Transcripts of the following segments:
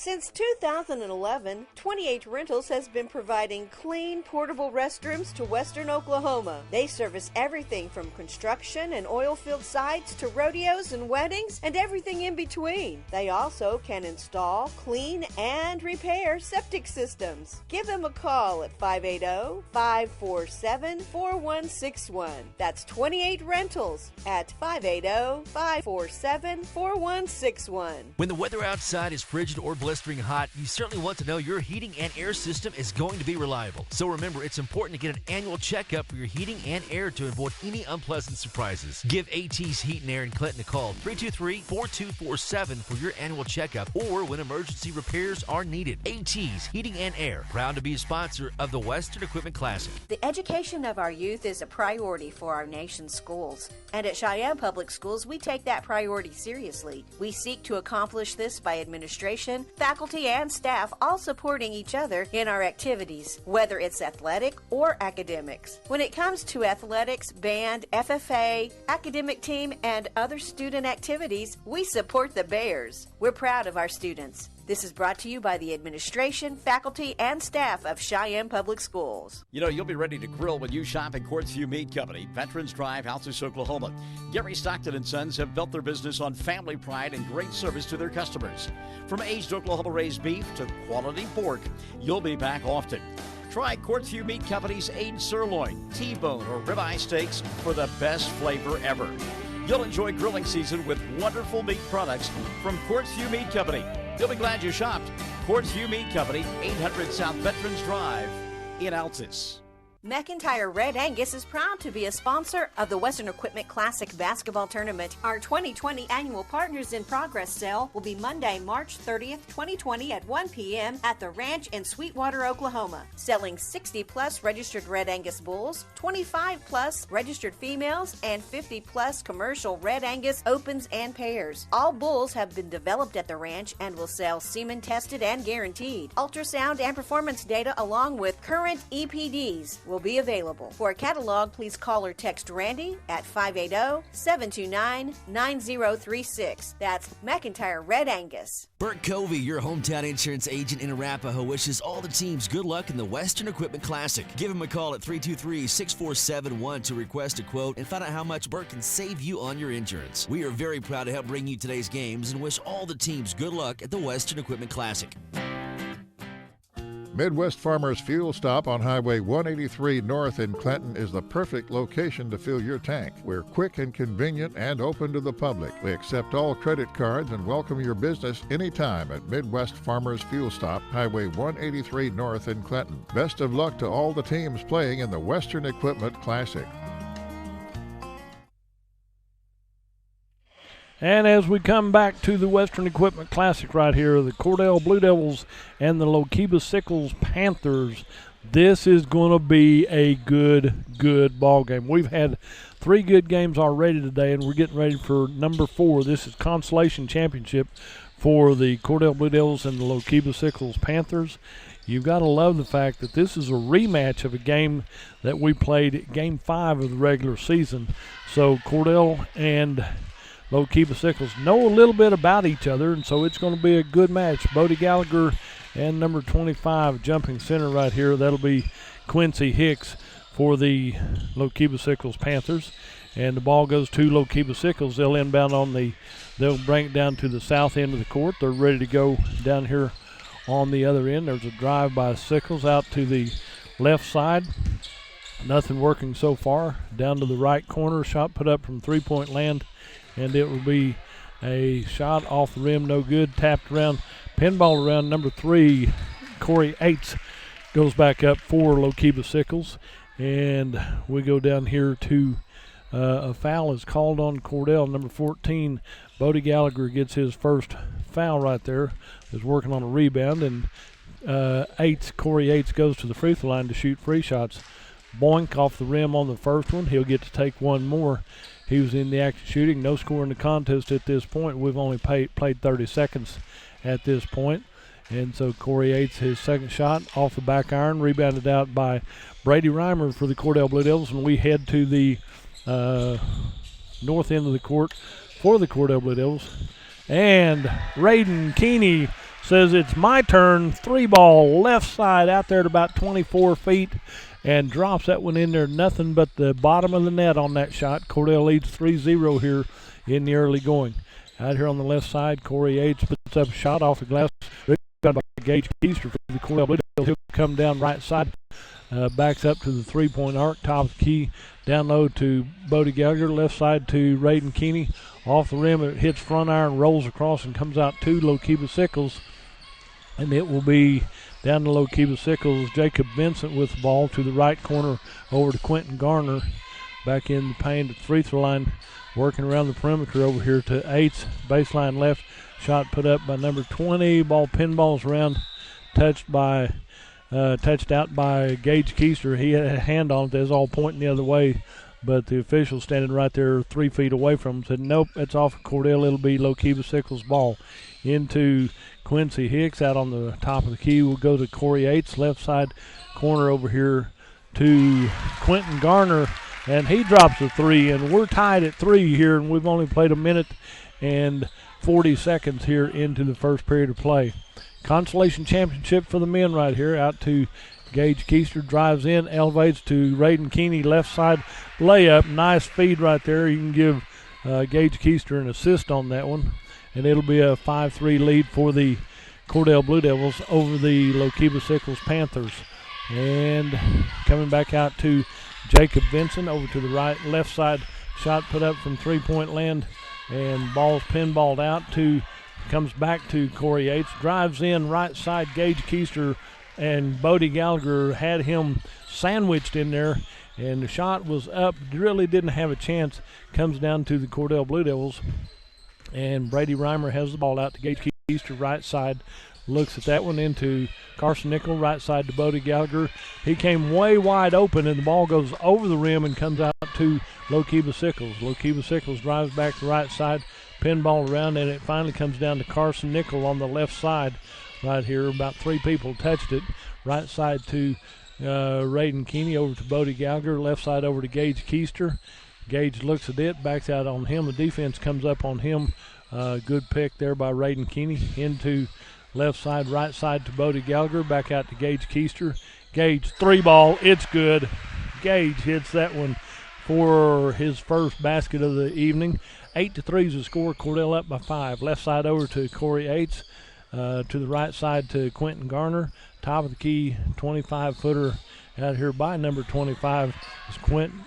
Since 2011, 28 Rentals has been providing clean, portable restrooms to Western Oklahoma. They service everything from construction and oil field sites to rodeos and weddings and everything in between. They also can install, clean, and repair septic systems. Give them a call at 580-547-4161. That's 28 Rentals at 580-547-4161. When the weather outside is frigid or blistering hot, you certainly want to know your heating and air system is going to be reliable. So remember, it's important to get an annual checkup for your heating and air to avoid any unpleasant surprises. Give AT's Heat and Air in Clinton a call, 323-4247 for your annual checkup or when emergency repairs are needed. AT's Heating and Air, proud to be a sponsor of the Western Equipment Classic. The education of our youth is a priority for our nation's schools. And at Cheyenne Public Schools, we take that priority seriously. We seek to accomplish this by administration, faculty, and staff all supporting each other in our activities, whether it's athletic or academics. When it comes to athletics, band, FFA, academic team, and other student activities, we support the Bears. We're proud of our students. This is brought to you by the administration, faculty, and staff of Cheyenne Public Schools. You know, you'll be ready to grill when you shop at Quartzview Meat Company, Veterans Drive, Altus, Oklahoma. Gary Stockton and Sons have built their business on family pride and great service to their customers. From aged Oklahoma-raised beef to quality pork, you'll be back often. Try Quartzview Meat Company's aged sirloin, T-bone, or ribeye steaks for the best flavor ever. You'll enjoy grilling season with wonderful meat products from Quartzview Meat Company. You'll be glad you shopped. Quartzview Meat Company, 800 South Veterans Drive in Altus. McIntyre Red Angus is proud to be a sponsor of the Western Equipment Classic Basketball Tournament. Our 2020 Annual Partners in Progress sale will be Monday, March 30th, 2020 at 1 p.m. at the Ranch in Sweetwater, Oklahoma. Selling 60-plus registered Red Angus bulls, 25-plus registered females, and 50-plus commercial Red Angus opens and pairs. All bulls have been developed at the ranch and will sell semen-tested and guaranteed. Ultrasound and performance data along with current EPDs will be available. For a catalog, please call or text Randy at 580-729-9036. That's McIntyre Red Angus. Bert Covey, your hometown insurance agent in Arapahoe, wishes all the teams good luck in the Western Equipment Classic. Give him a call at 323-6471 to request a quote and find out how much Bert can save you on your insurance. We are very proud to help bring you today's games and wish all the teams good luck at the Western Equipment Classic. Midwest Farmers Fuel Stop on Highway 183 North in Clinton is the perfect location to fill your tank. We're quick and convenient and open to the public. We accept all credit cards and welcome your business anytime at Midwest Farmers Fuel Stop, Highway 183 North in Clinton. Best of luck to all the teams playing in the Western Equipment Classic. And as we come back to the Western Equipment Classic right here, the Cordell Blue Devils and the Lookeba-Sickles Panthers, this is going to be a good ball game. We've had 3 good games already today, and we're getting ready for number 4. This is Consolation Championship for the Cordell Blue Devils and the Lookeba-Sickles Panthers. You've got to love the fact that this is a rematch of a game that we played Game 5 of the regular season. So Cordell and Lookeba-Sickles know a little bit about each other, and so it's going to be a good match. Bodie Gallagher and number 25 jumping center right here. That'll be Quincy Hicks for the Lookeba-Sickles Panthers. And the ball goes to Lookeba-Sickles. They'll inbound they'll bring it down to the south end of the court. They're ready to go down here on the other end. There's a drive by Sickles out to the left side. Nothing working so far. Down to the right corner. Shot put up from three-point land. And it will be a shot off the rim, no good. Tapped around, pinball around number 3. Corey Aites goes back up for Lookeba-Sickles. And we go down here to a foul is called on Cordell. Number 14, Bodie Gallagher gets his first foul right there. Is working on a rebound. And Corey Aites goes to the free throw line to shoot free shots. Boink off the rim on the first one. He'll get to take one more. He was in the action shooting. No score in the contest at this point. We've only played 30 seconds at this point. And so Corey Aites, his second shot off the back iron, rebounded out by Brady Reimer for the Cordell Blue Devils. And we head to the north end of the court for the Cordell Blue Devils. And Raiden Keeney says it's my turn. 3-ball left side out there at about 24 feet and drops that one in there. Nothing but the bottom of the net on that shot. Cordell leads 3-0 here in the early going. Out here on the left side, Corey Yates puts up a shot off the glass. By Gage Keister for the Cordell Blue Devils. He'll come down right side, backs up to the three-point arc, top of the key, down low to Bodie Gallagher, left side to Raiden Keeney. Off the rim, it hits front iron, rolls across, and comes out to Lookeba-Sickles. And it will be down to Lookeba-Sickles. Jacob Vincent with the ball to the right corner over to Quentin Garner. Back in the paint at the free throw line, working around the perimeter over here to Yates, baseline left. Shot put up by number 20. Ball pinballs around, touched out by Gage Keister. He had a hand on it. They was all pointing the other way, but the official standing right there 3 feet away from him said, nope, it's off of Cordell. It'll be Lookeba-Sickles' ball. Into Quincy Hicks out on the top of the key. We'll go to Corey Yates, left side corner over here to Quentin Garner, and he drops a 3, and we're tied at 3 here, and we've only played a minute and 40 seconds here into the first period of play. Consolation championship for the men right here. Out to Gage Keister, drives in, elevates to Raiden Keeney, left side layup. Nice feed right there. You can give Gage Keister an assist on that one. And it'll be a 5-3 lead for the Cordell Blue Devils over the Lookeba-Sickles Panthers. And coming back out to Jacob Vincent over to the right, left side. Shot put up from three-point land. And ball's pinballed out comes back to Corey Yates, drives in right side. Gage Keister and Bodie Gallagher had him sandwiched in there, and the shot was up, really didn't have a chance. Comes down to the Cordell Blue Devils, and Brady Reimer has the ball out to Gage Keister, right side. Looks at that one into Carson Nickel, right side to Bodie Gallagher. He came way wide open, and the ball goes over the rim and comes out to Lookeba-Sickles. Lookeba-Sickles drives back to the right side, pinball around, and it finally comes down to Carson Nickel on the left side right here. About 3 people touched it. Right side to Raiden Keeney, over to Bodie Gallagher, left side over to Gage Keister. Gage looks at it, backs out on him. The defense comes up on him. Good pick there by Raiden Keeney. Into left side, right side to Bodie Gallagher, back out to Gage Keister. Gage, 3-ball, it's good. Gage hits that one for his first basket of the evening. 8-3 is the score. Cordell up by 5. Left side over to Corey Yates. To the right side to Quentin Garner. Top of the key, 25-footer out here by number 25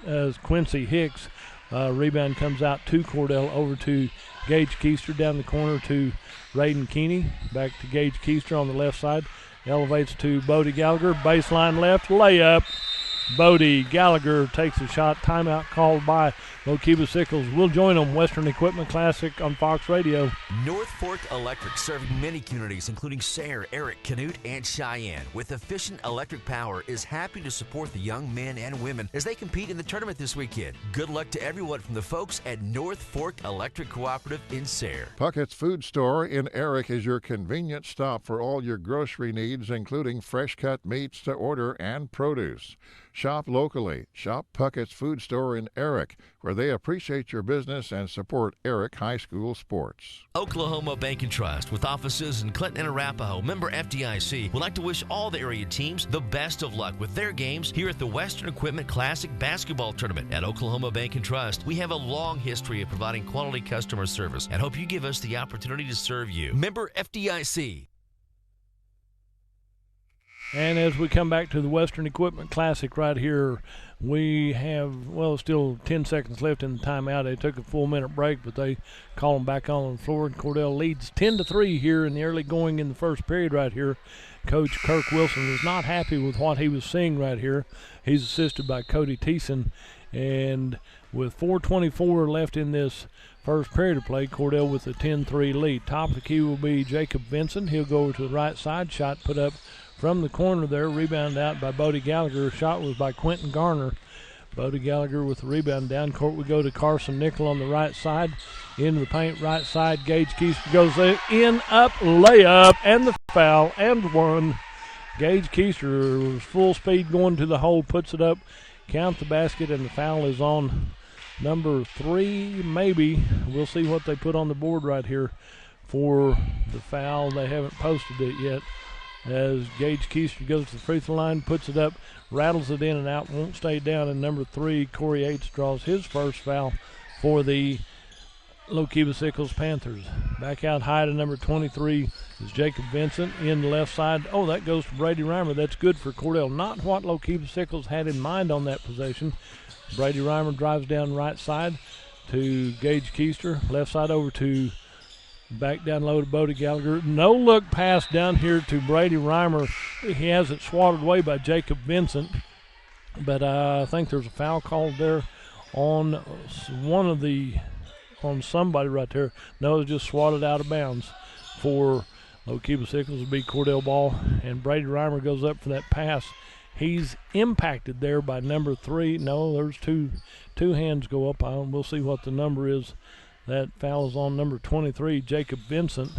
is Quincy Hicks. Rebound comes out to Cordell, over to Gage Keister, down the corner to Raiden Keeney. Back to Gage Keister on the left side. Elevates to Bodie Gallagher. Baseline left, layup. Bodie Gallagher takes a shot. Timeout called by Lookeba-Sickles. We'll join them. Western Equipment Classic on Fox Radio. North Fork Electric, serving many communities, including Sayre, Eric, Canute, and Cheyenne. With efficient electric power, is happy to support the young men and women as they compete in the tournament this weekend. Good luck to everyone from the folks at North Fork Electric Cooperative in Sayre. Puckett's Food Store in Eric is your convenient stop for all your grocery needs, including fresh-cut meats to order and produce. Shop locally. Shop Puckett's Food Store in Eric, where they appreciate your business and support Eric High School sports. Oklahoma Bank and Trust, with offices in Clinton and Arapahoe, member FDIC, would like to wish all the area teams the best of luck with their games here at the Western Equipment Classic Basketball Tournament. At Oklahoma Bank and Trust, we have a long history of providing quality customer service and hope you give us the opportunity to serve you. Member FDIC. And as we come back to the Western Equipment Classic right here, we have, still 10 seconds left in the timeout. They took a full-minute break, but they call them back on the floor. And Cordell leads 10-3 here in the early going in the first period right here. Coach Kirk Wilson was not happy with what he was seeing right here. He's assisted by Cody Thiessen. And with 4:24 left in this first period of play, Cordell with a 10-3 lead. Top of the key will be Jacob Vincent. He'll go over to the right side. Shot put up from the corner there, rebound out by Bodie Gallagher. Shot was by Quentin Garner. Bodie Gallagher with the rebound. Down court we go to Carson Nickel on the right side. Into the paint, right side. Gage Keister goes in, up, layup, and the foul, and one. Gage Keister was full speed going to the hole, puts it up, count the basket, and the foul is on number 3, maybe. We'll see what they put on the board right here for the foul. They haven't posted it yet. As Gage Keister goes to the free throw line, puts it up, rattles it in and out, won't stay down. And number 3, Corey Yates, draws his first foul for the Lookeba-Sickles Panthers. Back out high to number 23 is Jacob Vincent in the left side. Oh, that goes to Brady Reimer. That's good for Cordell. Not what Lookeba-Sickles had in mind on that possession. Brady Reimer drives down right side to Gage Keister. Left side over to back down low to Bodie Gallagher. No look pass down here to Brady Reimer. He has it swatted away by Jacob Vincent. But I think there's a foul called there on on somebody right there. No, it's just swatted out of bounds for Lookeba-Sickles. Will be Cordell ball, and Brady Reimer goes up for that pass. He's impacted there by number 3. No, there's two hands go up. We'll see what the number is. That foul is on number 23, Jacob Vincent,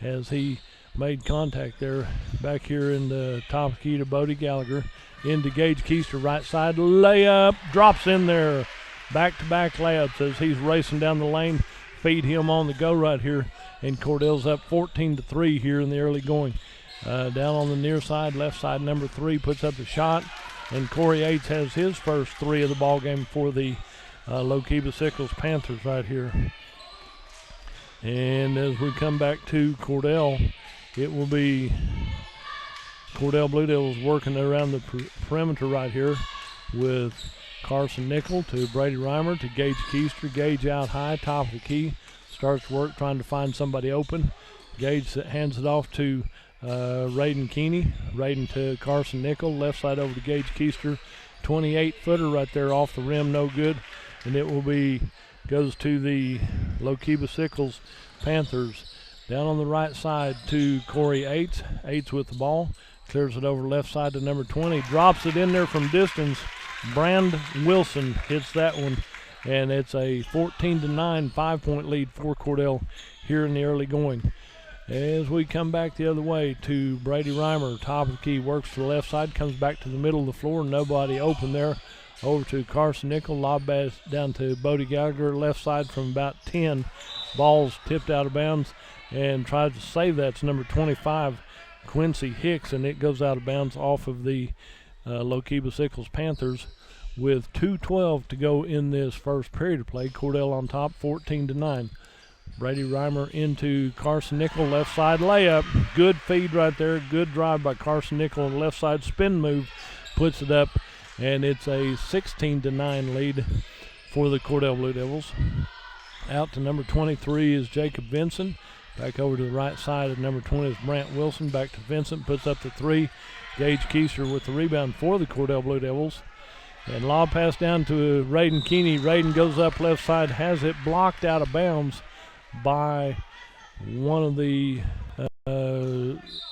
as he made contact there. Back here in the top key to Bodie Gallagher. Into Gage Keister, right side layup, drops in there. Back-to-back layups as he's racing down the lane. Feed him on the go right here. And Cordell's up 14-3 here in the early going. Down on the near side, left side, number 3 puts up the shot. And Corey Yates has his first 3 of the ball game for the Lookeba-Sickles Panthers right here. And as we come back to Cordell, it will be Cordell Blue Devils working around the perimeter right here with Carson Nickel to Brady Reimer to Gage Keister. Gage out high, top of the key. Starts work trying to find somebody open. Gage hands it off to Raiden Keeney. Raiden to Carson Nickel. Left side over to Gage Keister. 28-footer right there off the rim, no good. And it will be, goes to the Lookeba-Sickles Panthers. Down on the right side to Corey Yates. Yates with the ball. Clears it over left side to number 20. Drops it in there from distance. Brand Wilson hits that one, and it's a 14-9 5-point lead for Cordell here in the early going. As we come back the other way to Brady Reimer, top of the key, works to the left side, comes back to the middle of the floor, nobody open there. Over to Carson Nickel, lob pass down to Bodie Gallagher, left side from about 10. Ball's tipped out of bounds, and tries to save that. It's number 25, Quincy Hicks, and it goes out of bounds off of the Lookeba-Sickles Panthers with 2:12 to go in this first period of play. Cordell on top, 14-9. Brady Reimer into Carson Nickel, left side layup. Good feed right there. Good drive by Carson Nickel on the left side. Spin move, puts it up, and it's a 16-9 lead for the Cordell Blue Devils. Out to number 23 is Jacob Vincent. Back over to the right side of number 20 is Brant Wilson. Back to Vincent, puts up the 3. Gage Keister with the rebound for the Cordell Blue Devils. And lob pass down to Raiden Keeney. Raiden goes up left side, has it blocked out of bounds by one of the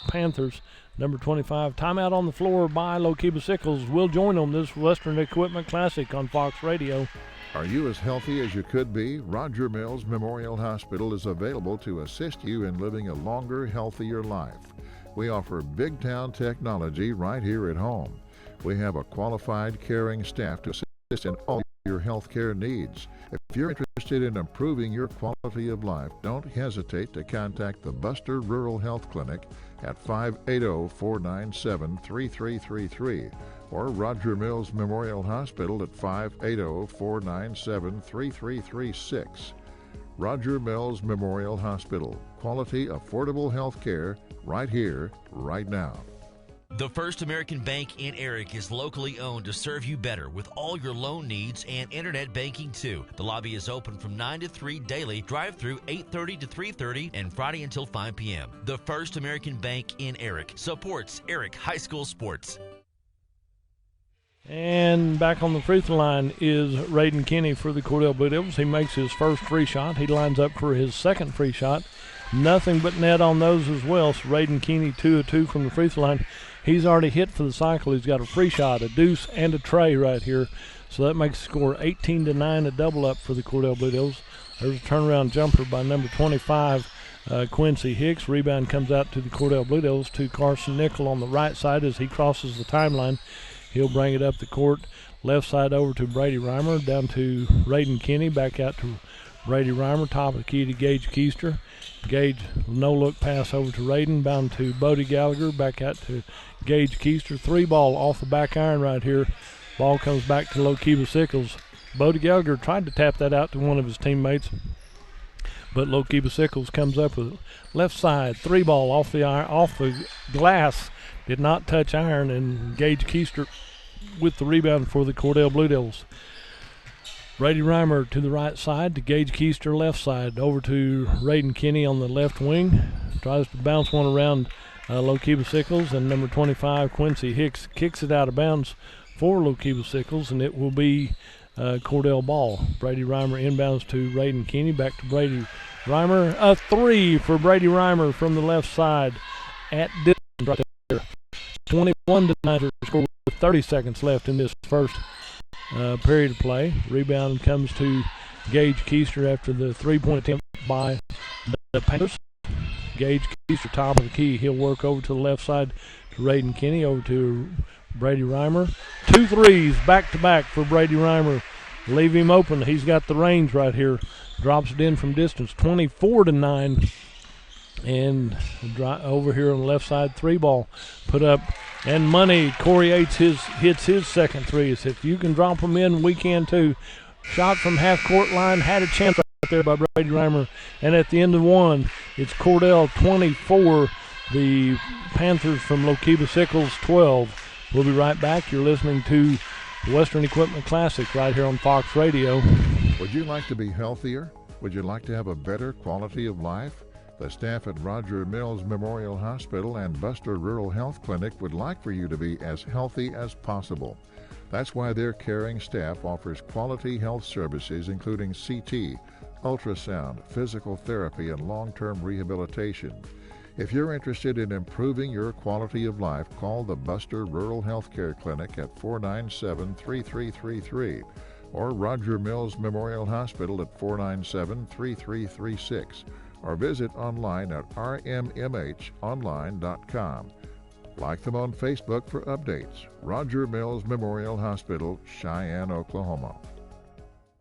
Panthers, number 25. Timeout on the floor by Lookeba-Sickles. We'll join them this Western Equipment Classic on Fox Radio. Are you as healthy as you could be? Roger Mills Memorial Hospital is available to assist you in living a longer, healthier life. We offer big town technology right here at home. We have a qualified, caring staff to assist in all your health care needs. If you're interested in improving your quality of life, don't hesitate to contact the Buster Rural Health Clinic at 580-497-3333 or Roger Mills Memorial Hospital at 580-497-3336. Roger Mills Memorial Hospital. Quality, affordable health care right here, right now. The First American Bank in Eric is locally owned to serve you better with all your loan needs and internet banking too. The lobby is open from 9 to 3 daily, drive-through 8:30 to 3:30, and Friday until 5 p.m. The First American Bank in Eric supports Eric High School sports. And back on the free throw line is Raiden Keeney for the Cordell Blue Devils. He makes his first free shot. He lines up for his second free shot. Nothing but net on those as well. So Raiden Keeney 2 of 2 from the free throw line. He's already hit for the cycle. He's got a free shot, a deuce, and a tray right here. So that makes the score 18-9, a double up for the Cordell Blue Devils. There's a turnaround jumper by number 25, Quincy Hicks. Rebound comes out to the Cordell Blue Devils to Carson Nickel on the right side as he crosses the timeline. He'll bring it up the court. Left side over to Brady Reimer, down to Raiden Keeney, back out to Brady Reimer, top of the key to Gage Keister. Gage, no-look pass over to Radin, bound to Bodie Gallagher, back out to Gage Keister. 3-ball off the back iron right here. Ball comes back to Lookeba-Sickles. Bodie Gallagher tried to tap that out to one of his teammates, but Lookeba-Sickles comes up with left side 3-ball off the iron, off the glass, did not touch iron, and Gage Keister with the rebound for the Cordell Blue Devils. Brady Reimer to the right side to Gage Keister left side, over to Radin Kinney on the left wing, tries to bounce one around Lookeba-Sickles, and number 25 Quincy Hicks kicks it out of bounds for Lookeba-Sickles, and it will be Cordell ball. Brady Reimer inbounds to Radin Kinney, back to Brady Reimer. A 3 for Brady Reimer from the left side at distance right there. 21-9 score with 30 seconds left in this first period of play. Rebound comes to Gage Keister after the three-point attempt by the Panthers. Gage Keister, top of the key. He'll work over to the left side to Radin Kinney, over to Brady Reimer. 2 threes back-to-back for Brady Reimer. Leave him open. He's got the range right here. Drops it in from distance. 24-9. And over here on the left side, 3-ball put up. And money. Corey Yates hits his second three. If you can drop them in, we can too. Shot from half-court line. Had a chance right there by Brady Reimer. And at the end of one, it's Cordell 24. The Panthers from Lookeba-Sickles 12. We'll be right back. You're listening to Western Equipment Classic right here on Fox Radio. Would you like to be healthier? Would you like to have a better quality of life? The staff at Roger Mills Memorial Hospital and Buster Rural Health Clinic would like for you to be as healthy as possible. That's why their caring staff offers quality health services including CT, ultrasound, physical therapy, and long-term rehabilitation. If you're interested in improving your quality of life, call the Buster Rural Healthcare Clinic at 497-3333 or Roger Mills Memorial Hospital at 497-3336 or visit online at rmmhonline.com. Like them on Facebook for updates. Roger Mills Memorial Hospital, Cheyenne, Oklahoma.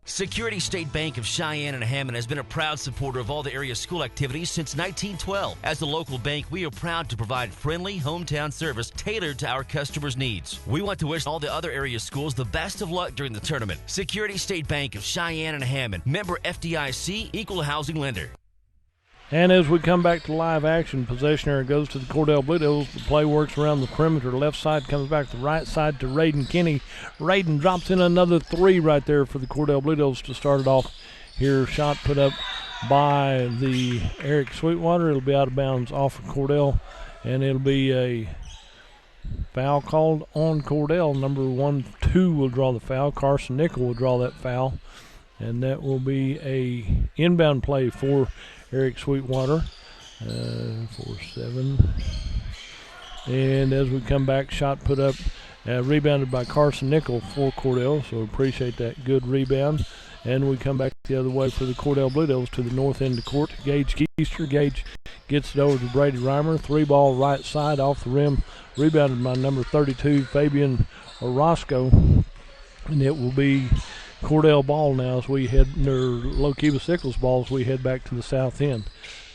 Security State Bank of Cheyenne and Hammond has been a proud supporter of all the area school activities since 1912. As a local bank, we are proud to provide friendly hometown service tailored to our customers' needs. We want to wish all the other area schools the best of luck during the tournament. Security State Bank of Cheyenne and Hammond, member FDIC, equal housing lender. And as we come back to live action, possession area goes to the Cordell Blue Devils. The play works around the perimeter. Left side comes back to the right side to Radin Kinney. Radin drops in another 3 right there for the Cordell Blue Devils to start it off here. Shot put up by the Eric Sweetwater. It'll be out of bounds off of Cordell, and it'll be a foul called on Cordell. Number 1-2 will draw the foul. Carson Nickel will draw that foul, and that will be a inbound play for Eric Sweetwater, 4-7. And as we come back, shot put up, rebounded by Carson Nickel for Cordell, so appreciate that good rebound. And we come back the other way for the Cordell Blue Devils to the north end of the court. Gage Keister. Gage gets it over to Brady Reimer. 3-ball right side off the rim, rebounded by number 32, Fabian Orozco. And it will be Cordell ball now as we head, or Lookeba-Sickles ball as we head back to the south end.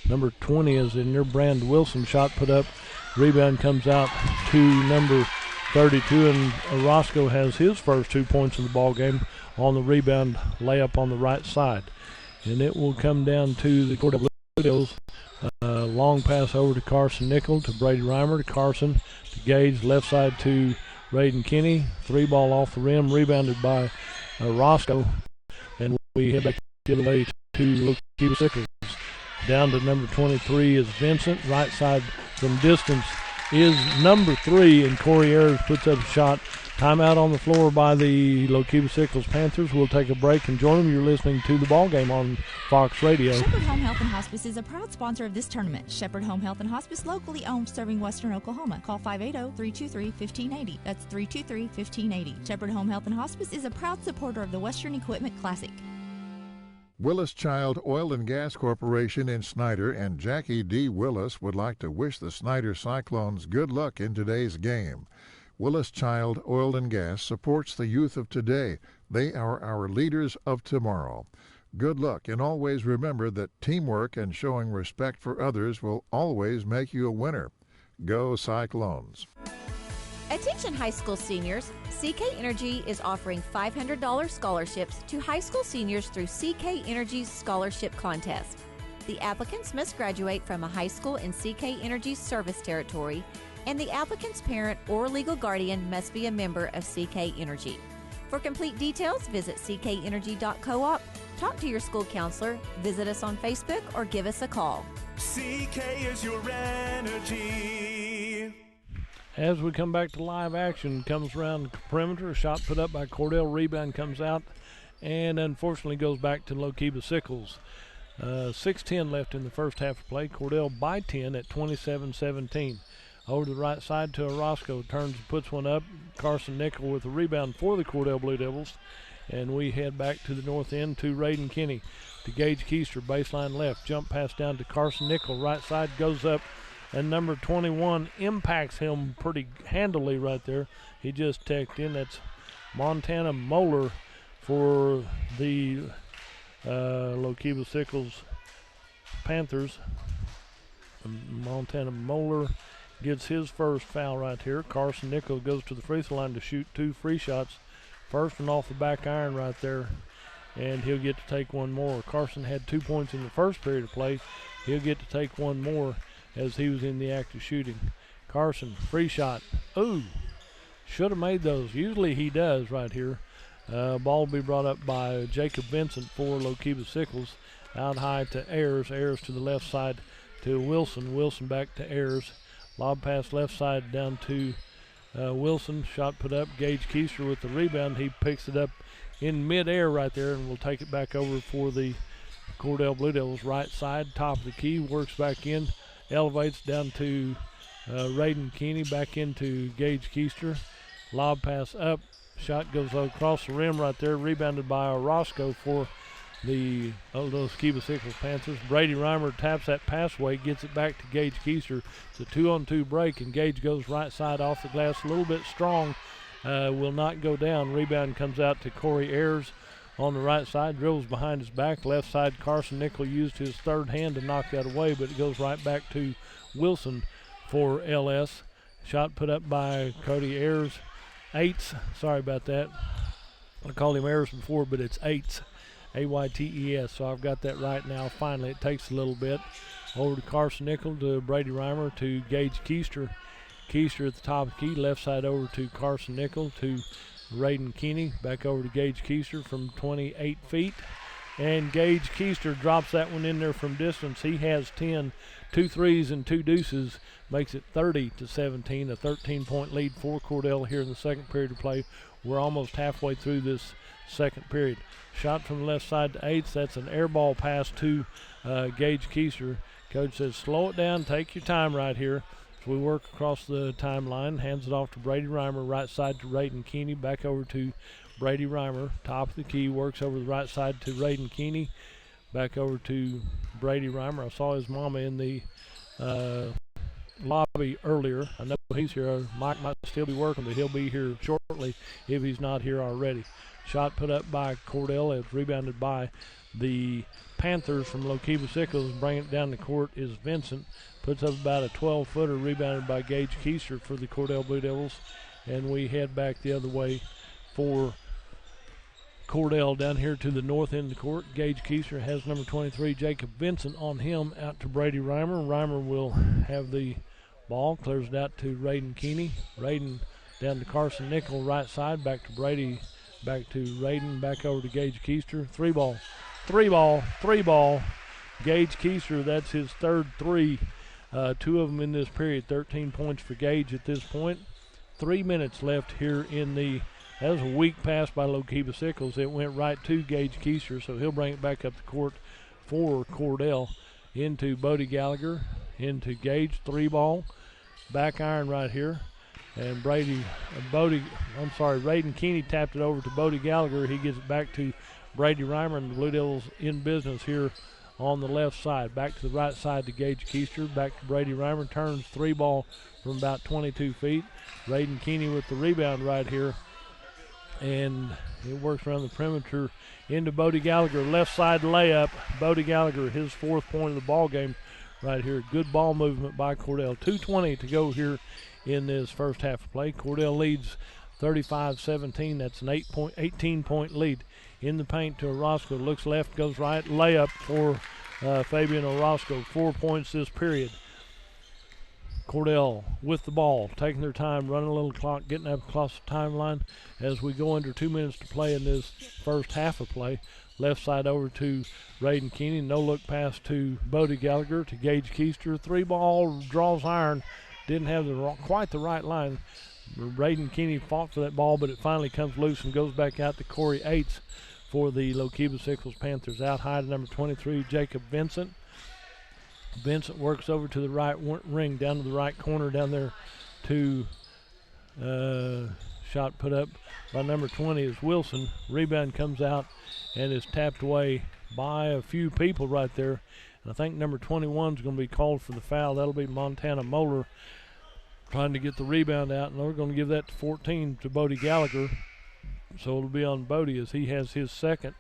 Number 20 is in there. Brand Wilson, shot put up. Rebound comes out to number 32, and Orozco has his first 2 points of the ball game on the rebound layup on the right side. And it will come down to the Cordell Blue Devils. Long pass over to Carson Nickel, to Brady Reimer, to Carson, to Gage, left side to Radin Kinney. 3-ball off the rim, rebounded by Roscoe, and we head back the other way to Lookeba-Sickles. Down to number 23 is Vincent. Right side from distance is number 3, and Corey Ayers puts up a shot. Timeout on the floor by the Lookeba-Sickles Panthers. We'll take a break and join them. You're listening to the ball game on Fox Radio. Shepherd Home Health and Hospice is a proud sponsor of this tournament. Shepherd Home Health and Hospice, locally owned, serving Western Oklahoma. Call 580-323-1580. That's 323-1580. Shepherd Home Health and Hospice is a proud supporter of the Western Equipment Classic. Willis Child Oil and Gas Corporation in Snyder and Jackie D. Willis would like to wish the Snyder Cyclones good luck in today's game. Willis Child Oil and Gas supports the youth of today. They are our leaders of tomorrow. Good luck, and always remember that teamwork and showing respect for others will always make you a winner. Go Cyclones. Attention high school seniors, CK Energy is offering $500 scholarships to high school seniors through CK Energy's scholarship contest. The applicants must graduate from a high school in CK Energy's service territory, and the applicant's parent or legal guardian must be a member of CK Energy. For complete details, visit ckenergy.coop, talk to your school counselor, visit us on Facebook, or give us a call. CK is your energy. As we come back to live action, comes around the perimeter, shot put up by Cordell, rebound comes out, and unfortunately goes back to Lookeba-Sickles. 6:10 left in the first half of play. Cordell by 10 at 27-17. Over to the right side to Orozco, turns and puts one up. Carson Nickel with a rebound for the Cordell Blue Devils. And we head back to the north end to Raiden Kinney. To Gage Keister, baseline left. Jump pass down to Carson Nickel. Right side goes up, and number 21 impacts him pretty handily right there. He just teched in. That's Montana Moeller for the Lookeba-Sickles Panthers. Montana Moeller gets his first foul right here. Carson Nickel goes to the free throw line to shoot 2 free shots. First one off the back iron right there, and he'll get to take one more. Carson had 2 points in the first period of play. He'll get to take one more as he was in the act of shooting. Carson, free shot. Ooh, should have made those. Usually he does right here. Ball will be brought up by Jacob Vincent for Lookeba-Sickles. Out high to Ayers. Ayers to the left side to Wilson. Wilson back to Ayers. Lob pass left side down to Wilson. Shot put up. Gage Keister with the rebound. He picks it up in midair right there, and will take it back over for the Cordell Blue Devils. Right side, top of the key, works back in, elevates down to Raiden Kinney, back into Gage Keister. Lob pass up. Shot goes across the rim right there, rebounded by Orozco for the Lookeba-Sickles Panthers. Brady Reimer taps that pass away, gets it back to Gage Keister. It's a 2-on-2 break, and Gage goes right side off the glass, a little bit strong, will not go down. Rebound comes out to Corey Ayers on the right side, dribbles behind his back. Left side, Carson Nickel used his third hand to knock that away, but it goes right back to Wilson for LS. Shot put up by Cody Ayers. Aites, sorry about that. I called him Ayers before, but it's Aites, A-Y-T-E-S, so I've got that right now. Finally, it takes a little bit. Over to Carson Nickel, to Brady Reimer, to Gage Keister. Keister at the top of the key, left side over to Carson Nickel, to Raiden Kinney, back over to Gage Keister from 28 feet. And Gage Keister drops that one in there from distance. He has 10, 2 threes and 2 deuces, makes it 30-17, a 13-point lead for Cordell here in the second period of play. We're almost halfway through this second period. Shot from the left side to Aites. That's an air ball pass to Gage Keister. Coach says, slow it down, take your time right here. So we work across the timeline, hands it off to Brady Reimer, right side to Raiden Kinney, back over to Brady Reimer, top of the key, works over the right side to Raiden Kinney, back over to Brady Reimer. I saw his mama in the lobby earlier. I know he's here. Mike might still be working, but he'll be here shortly if he's not here already. Shot put up by Cordell. It's rebounded by the Panthers from Lookeba-Sickles. Bringing it down the court is Vincent. Puts up about a 12-footer, rebounded by Gage Keister for the Cordell Blue Devils. And we head back the other way for Cordell down here to the north end of the court. Gage Keister has number 23, Jacob Vincent, on him, out to Brady Reimer. Reimer will have the ball, clears it out to Raiden Kinney. Raiden down to Carson Nickel, right side, back to Brady, back to Raiden, back over to Gage Keister. Three ball. Gage Keister, that's his third three. 2 of them in this period. 13 points for Gage at this point. 3 minutes left here in the. That was a weak pass by Lookeba-Sickles. It went right to Gage Keister, so he'll bring it back up the court for Cordell. Into Bodie Gallagher, into Gage, 3 ball. Back iron right here. And Raiden Kinney tapped it over to Bodie Gallagher. He gets it back to Brady Reimer, and the Blue Devils in business here on the left side. Back to the right side to Gage Keister, back to Brady Reimer, turns 3 ball from about 22 feet. Raiden Kinney with the rebound right here And it works around the perimeter into Bodie Gallagher. Left side layup. Bodie Gallagher, his 4th point of the ball game right here. Good ball movement by Cordell. 2:20 to go here in this first half of play. Cordell leads 35-17. That's an 18-point lead. In the paint to Orozco. Looks left, goes right. Layup for Fabian Orozco. 4 points this period. Cordell with the ball, taking their time, running a little clock, getting up across the timeline as we go under 2 minutes to play in this first half of play. Left side over to Raiden Keeney. No look pass to Bodie Gallagher to Gage Keister. 3-ball, draws iron. Didn't have quite the right line. Raiden Keeney fought for that ball, but it finally comes loose and goes back out to Corey Aites for the Lookeba-Sickles Panthers. Out high to number 23, Jacob Vincent. Vincent works over to the right ring, down to the right corner down there to shot put up by number 20 is Wilson. Rebound comes out and is tapped away by a few people right there. And I think number 21 is going to be called for the foul. That'll be Montana Moeller trying to get the rebound out, and we're going to give that to 14 to Bodie Gallagher. So it'll be on Bodie as he has his second.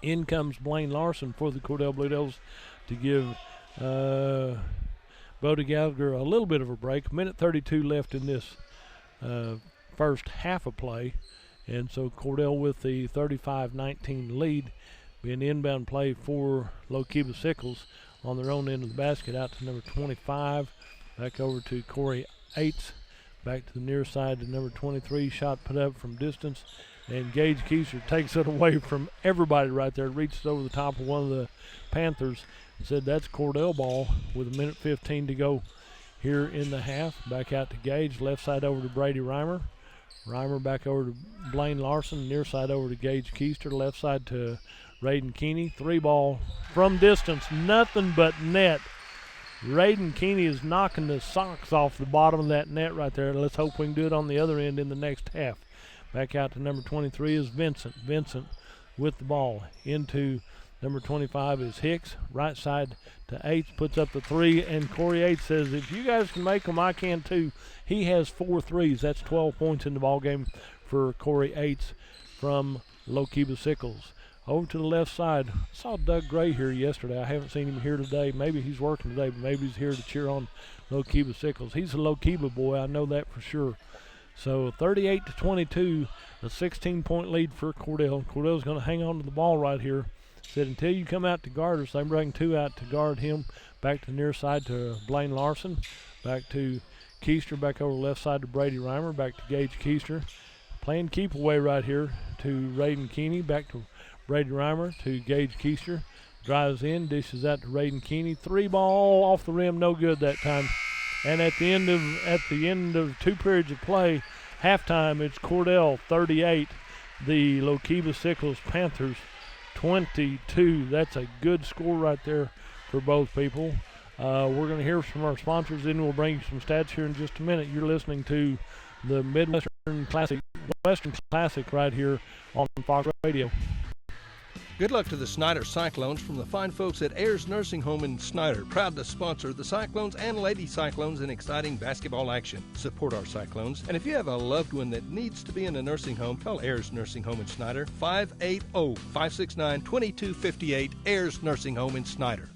In comes Blaine Larson for the Cordell Blue Devils to give Bodie Gallagher a little bit of a break. 1:32 left in this first half of play. And so Cordell with the 35-19 lead. Be an inbound play for Lookeba-Sickles on their own end of the basket, out to number 25. Back over to Corey Aites. Back to the near side to number 23. Shot put up from distance. And Gage Keister takes it away from everybody right there. Reaches over the top of one of the Panthers and said that's Cordell ball with 1:15 to go here in the half. Back out to Gage. Left side over to Brady Reimer. Reimer back over to Blaine Larson. Near side over to Gage Keister. Left side to Raiden Keeney. 3-ball from distance. Nothing but net. Raiden Keeney is knocking the socks off the bottom of that net right there. Let's hope we can do it on the other end in the next half. Back out to number 23 is Vincent. Vincent with the ball. Into number 25 is Hicks. Right side to Aites. Puts up the 3. And Corey Aites says, if you guys can make them, I can too. He has 4 threes. That's 12 points in the ball game for Corey Aites from Lookeba-Sickles. Over to the left side. I saw Doug Gray here yesterday. I haven't seen him here today. Maybe he's working today, but maybe he's here to cheer on Lookeba-Sickles. He's a Lookeba boy. I know that for sure. So 38-22, a 16-point lead for Cordell. Cordell's going to hang on to the ball right here. Said until you come out to guard us, they bring 2 out to guard him. Back to the near side to Blaine Larson. Back to Keister. Back over left side to Brady Reimer. Back to Gage Keister. Playing keep away right here to Raiden Keeney. Back to Brady Reimer to Gage Keister. Drives in, dishes out to Raiden Keeney. 3-ball off the rim, no good that time. And at the end of 2 periods of play, halftime, it's Cordell 38, the Lookeba-Sickles Panthers 22. That's a good score right there for both people. We're going to hear from our sponsors, then we'll bring you some stats here in just a minute. You're listening to the Midwestern Classic, Western Classic right here on Fox Radio. Good luck to the Snyder Cyclones from the fine folks at Ayers Nursing Home in Snyder. Proud to sponsor the Cyclones and Lady Cyclones in exciting basketball action. Support our Cyclones. And if you have a loved one that needs to be in a nursing home, call Ayers Nursing Home in Snyder, 580-569-2258, Ayers Nursing Home in Snyder.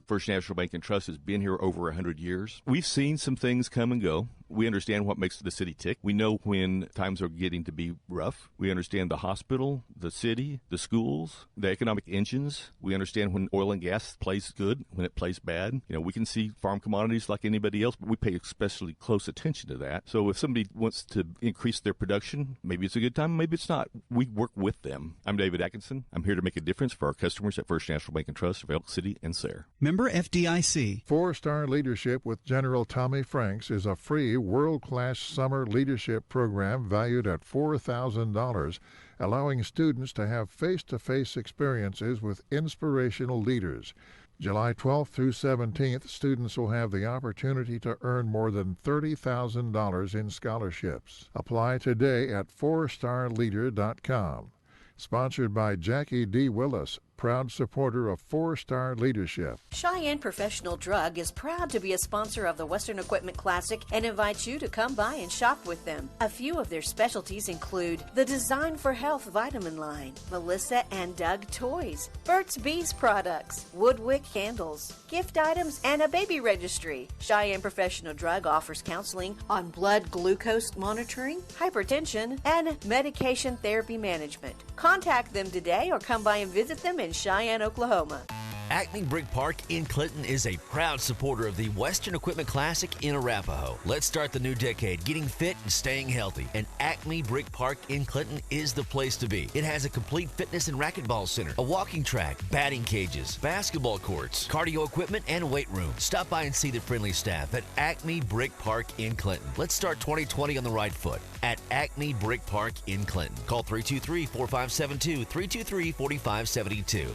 First National Bank and Trust has been here over 100 years. We've seen some things come and go. We understand what makes the city tick. We know when times are getting to be rough. We understand the hospital, the city, the schools, the economic engines. We understand when oil and gas plays good, when it plays bad. You know, we can see farm commodities like anybody else, but we pay especially close attention to that. So if somebody wants to increase their production, maybe it's a good time, maybe it's not. We work with them. I'm David Atkinson. I'm here to make a difference for our customers at First National Bank and Trust of Elk City and Sayre. Member FDIC. 4-Star Leadership with General Tommy Franks is a free world-class summer leadership program valued at $4,000, allowing students to have face-to-face experiences with inspirational leaders. July 12th through 17th, students will have the opportunity to earn more than $30,000 in scholarships. Apply today at 4starleader.com. Sponsored by Jackie D. Willis, proud supporter of 4-star leadership. Cheyenne Professional Drug is proud to be a sponsor of the Western Equipment Classic and invites you to come by and shop with them. A few of their specialties include the Design for Health vitamin line, Melissa and Doug toys, Burt's Bees products, Woodwick candles, gift items, and a baby registry. Cheyenne Professional Drug offers counseling on blood glucose monitoring, hypertension, and medication therapy management. Contact them today or come by and visit them in Cheyenne, Oklahoma. Acme Brick Park in Clinton is a proud supporter of the Western Equipment Classic in Arapahoe. Let's start the new decade getting fit and staying healthy. And Acme Brick Park in Clinton is the place to be. It has a complete fitness and racquetball center, a walking track, batting cages, basketball courts, cardio equipment, and weight room. Stop by and see the friendly staff at Acme Brick Park in Clinton. Let's start 2020 on the right foot at Acme Brick Park in Clinton. Call 323-4572, 323-4572.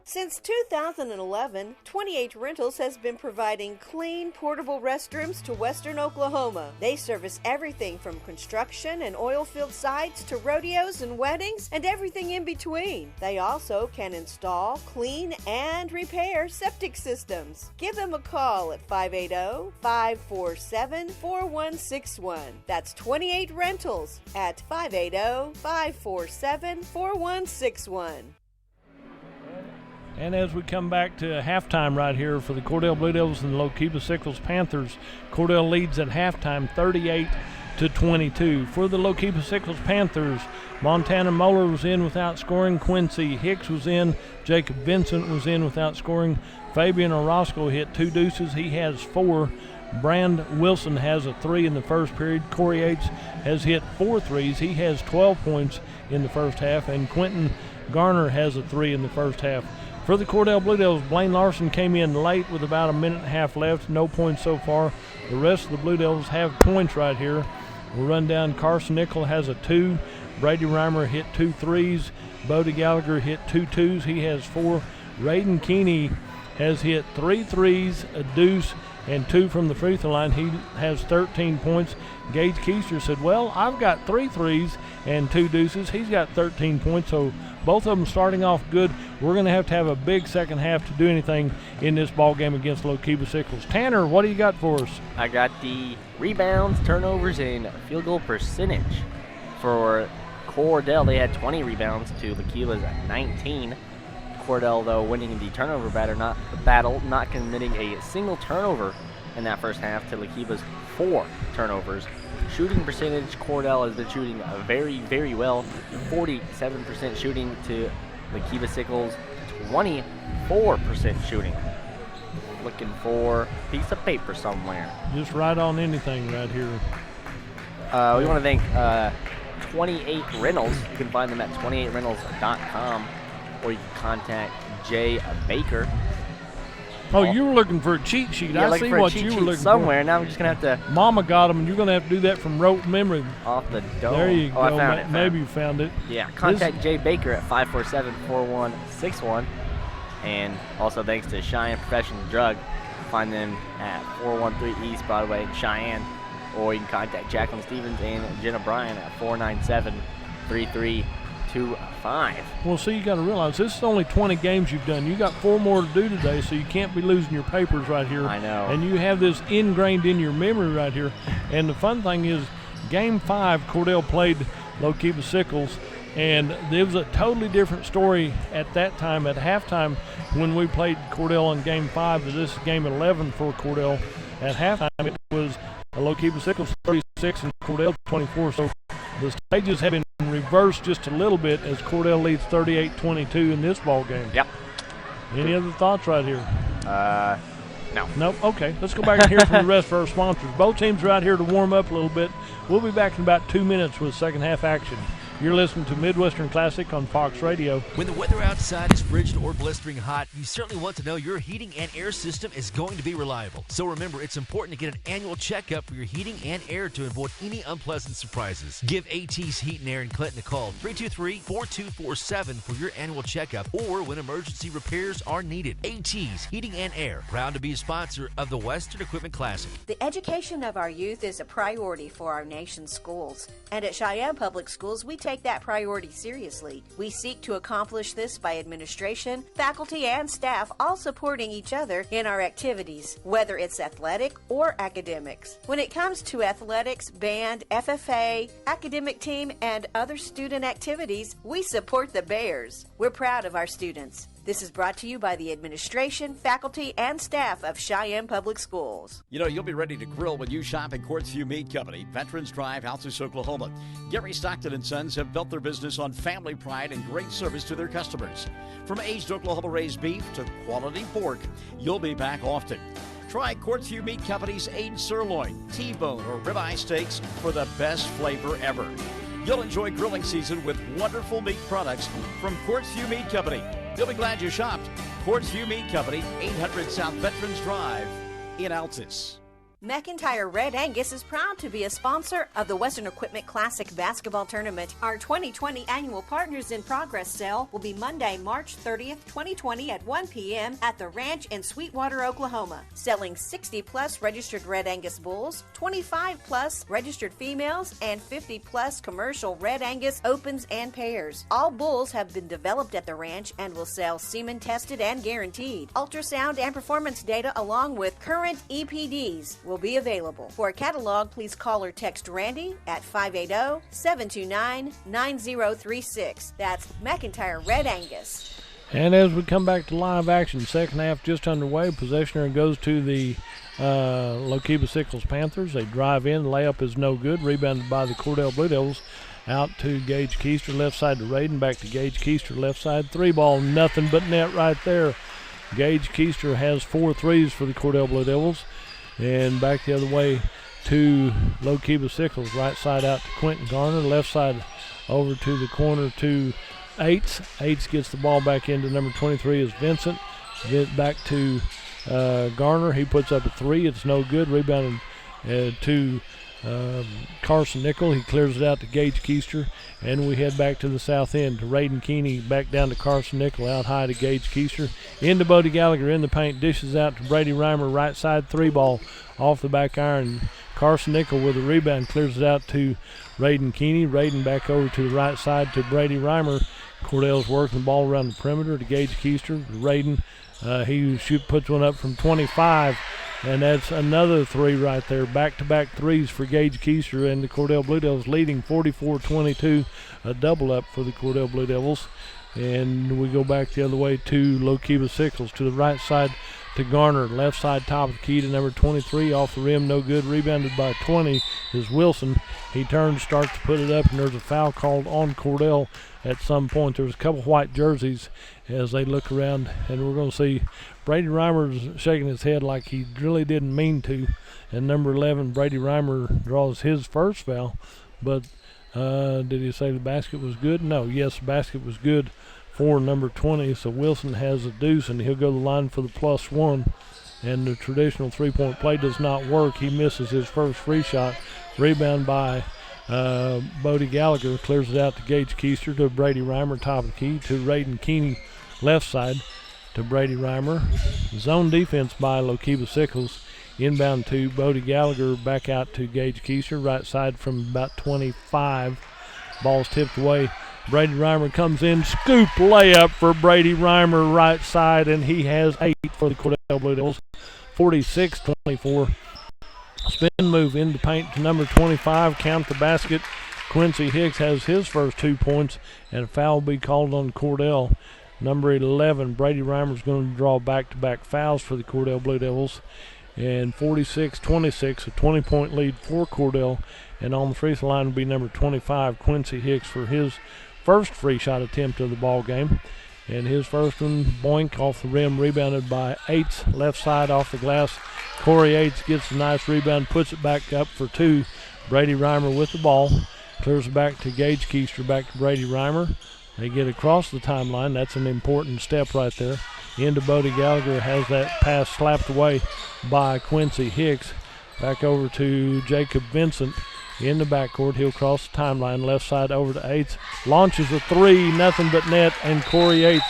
Since 2011, 28 Rentals has been providing clean, portable restrooms to Western Oklahoma. They service everything from construction and oil field sites to rodeos and weddings and everything in between. They also can install, clean, and repair septic systems. Give them a call at 580-547-4161. That's 28 Rentals at 580-547-4161. And as we come back to halftime right here for the Cordell Blue Devils and the Lookeba-Sickles Panthers, Cordell leads at halftime 38-22. For the Lookeba-Sickles Panthers, Montana Moeller was in without scoring. Quincy Hicks was in. Jacob Vincent was in without scoring. Fabian Orozco hit 2 deuces. He has 4. Brand Wilson has a 3 in the first period. Corey Yates has hit 4 threes. He has 12 points in the first half. And Quentin Garner has a 3 in the first half. For the Cordell Blue Devils, Blaine Larson came in late with about a minute and a half left. No points so far. The rest of the Blue Devils have points right here. We'll run down. Carson Nickel has a 2. Brady Reimer hit 2 threes. Bodie Gallagher hit 2 twos. He has 4. Raiden Keeney has hit 3 threes, a deuce, and 2 from the free throw line. He has 13 points. Gage Keister said, well, I've got 3 threes and 2 deuces. He's got 13 points, so both of them starting off good. We're going to have a big second half to do anything in this ball game against Lookeba-Sickles. Tanner, what do you got for us? I got the rebounds, turnovers, and field goal percentage. For Cordell, they had 20 rebounds to Lookeba's 19. Cordell, though, winning the turnover battle, not committing a single turnover in that first half to Lookeba's 4 turnovers. Shooting percentage, Cordell has been shooting very, very well. 47% shooting to Lookeba-Sickles, 24% shooting. Looking for a piece of paper somewhere. Just write on anything right here. We want to thank 28 Rentals. You can find them at 28rentals.com, or you can contact Jay Baker. Oh, you were looking for a cheat sheet. Yeah, I see what you were looking somewhere. for. Now I'm just going to have to... Mama got them, and you're going to have to do that from rote memory. Off the dome. There you go. I found it. Maybe you found it. Yeah, contact Jay Baker at 547-4161. And also thanks to Cheyenne Professional Drug. Find them at 413 East Broadway in Cheyenne. Or you can contact Jacqueline Stevens and Jenna Bryan at 497-3325. Well, see, you got to realize this is only 20 games you've done. You got 4 more to do today, so you can't be losing your papers right here. I know. And you have this ingrained in your memory right here. And the fun thing is, Game 5, Cordell played Lookeba-Sickles, and it was a totally different story at that time. At halftime, when we played Cordell on Game 5, this is Game 11 for Cordell. At halftime, it was Lookeba-Sickles 36 and Cordell 24. So the stages have been reversed just a little bit as Cordell leads 38-22 in this ball game. Yep. Any other thoughts right here? No. Nope. Okay. Let's go back and hear from the rest of our sponsors. Both teams are out here to warm up a little bit. We'll be back in about 2 minutes with second half action. You're listening to Midwestern Classic on Fox Radio. When the weather outside is frigid or blistering hot, you certainly want to know your heating and air system is going to be reliable. So remember, it's important to get an annual checkup for your heating and air to avoid any unpleasant surprises. Give AT's Heat and Air in Clinton a call, 323-4247 for your annual checkup or when emergency repairs are needed. AT's Heating and Air, proud to be a sponsor of the Western Equipment Classic. The education of our youth is a priority for our nation's schools. And at Cheyenne Public Schools, we take take that priority seriously. We seek to accomplish this by administration, faculty, and staff all supporting each other in our activities, whether it's athletic or academics. When it comes to athletics, band, FFA, academic team, and other student activities, we support the Bears. We're proud of our students. This is brought to you by the administration, faculty, and staff of Cheyenne Public Schools. You know, you'll be ready to grill when you shop at Quartzview Meat Company, Veterans Drive, Altus, Oklahoma. Gary Stockton & Sons have built their business on family pride and great service to their customers. From aged Oklahoma-raised beef to quality pork, you'll be back often. Try Quartzview Meat Company's aged sirloin, T-bone, or ribeye steaks for the best flavor ever. You'll enjoy grilling season with wonderful meat products from Quartzview Meat Company. You'll be glad you shopped. Quartzview Meat Company, 800 South Veterans Drive in Altus. McIntyre Red Angus is proud to be a sponsor of the Western Equipment Classic Basketball Tournament. Our 2020 Annual Partners in Progress sale will be Monday, March 30th, 2020 at 1 p.m. at the Ranch in Sweetwater, Oklahoma. Selling 60-plus registered Red Angus bulls, 25-plus registered females, and 50-plus commercial Red Angus opens and pairs. All bulls have been developed at the ranch and will sell semen-tested and guaranteed. Ultrasound and performance data along with current EPDs will be available. For a catalog, please call or text Randy at 580-729-9036. That's McIntyre Red Angus. And as we come back to live action, second half just underway. Possession goes to the Lookeba-Sickles Panthers. They drive in. Layup is no good. Rebounded by the Cordell Blue Devils. Out to Gage Keister, left side to Raiden. Back to Gage Keister, left side. Three ball, nothing but net right there. Gage Keister has 4 threes for the Cordell Blue Devils. And back the other way to Lookeba-Sickles. Right side out to Quentin Garner. Left side over to the corner to Aites. Aites gets the ball back into number 23 is Vincent. Back to Garner. He puts up a 3. It's no good. Rebounded to Carson Nickel. He clears it out to Gage Keister. And we head back to the south end to Raiden Keeney. Back down to Carson Nickel. Out high to Gage Keister. Into Bodie Gallagher in the paint. Dishes out to Brady Reimer. Right side 3 ball off the back iron. Carson Nickel with a rebound. Clears it out to Raiden Keeney. Raiden back over to the right side to Brady Reimer. Cordell's working the ball around the perimeter to Gage Keister. Raiden, he puts one up from 25. And that's another 3 right there. Back-to-back threes for Gage Keister, and the Cordell Blue Devils leading 44-22. A double up for the Cordell Blue Devils. And we go back the other way to Lookeba-Sickles. To the right side to Garner. Left side top of the key to number 23. Off the rim, no good. Rebounded by 20 is Wilson. He turns, starts to put it up, and there's a foul called on Cordell at some point. There's a couple white jerseys as they look around, and we're going to see Brady Reimer's shaking his head like he really didn't mean to. And number 11, Brady Reimer, draws his first foul. But did he say the basket was good? No. Yes, the basket was good for number 20. So Wilson has a deuce, and he'll go to the line for the +1. And the traditional three-point play does not work. He misses his first free shot. Rebound by Bodie Gallagher. Clears it out to Gage Keister to Brady Reimer, top of the key, to Raiden Keeney, left side to Brady Reimer. Zone defense by Lookeba-Sickles. Inbound to Bodie Gallagher, back out to Gage Keister, right side from about 25. Ball's tipped away. Brady Reimer comes in, scoop layup for Brady Reimer, right side, and he has 8 for the Cordell Blue Devils. 46-24. Spin move in the paint to number 25, count the basket. Quincy Hicks has his first 2 points, and a foul will be called on Cordell. Number 11, Brady Reimer is going to draw back-to-back fouls for the Cordell Blue Devils. And 46-26, a 20-point lead for Cordell. And on the free throw line will be number 25, Quincy Hicks, for his first free shot attempt of the ball game. And his first one, boink, off the rim, rebounded by Aites, left side off the glass. Corey Aites gets a nice rebound, puts it back up for 2. Brady Reimer with the ball. Clears it back to Gage Keister, back to Brady Reimer. They get across the timeline. That's an important step right there. Into Bodie Gallagher, has that pass slapped away by Quincy Hicks. Back over to Jacob Vincent in the backcourt. He'll cross the timeline, left side over to Aites. Launches a 3, nothing but net, and Corey Aites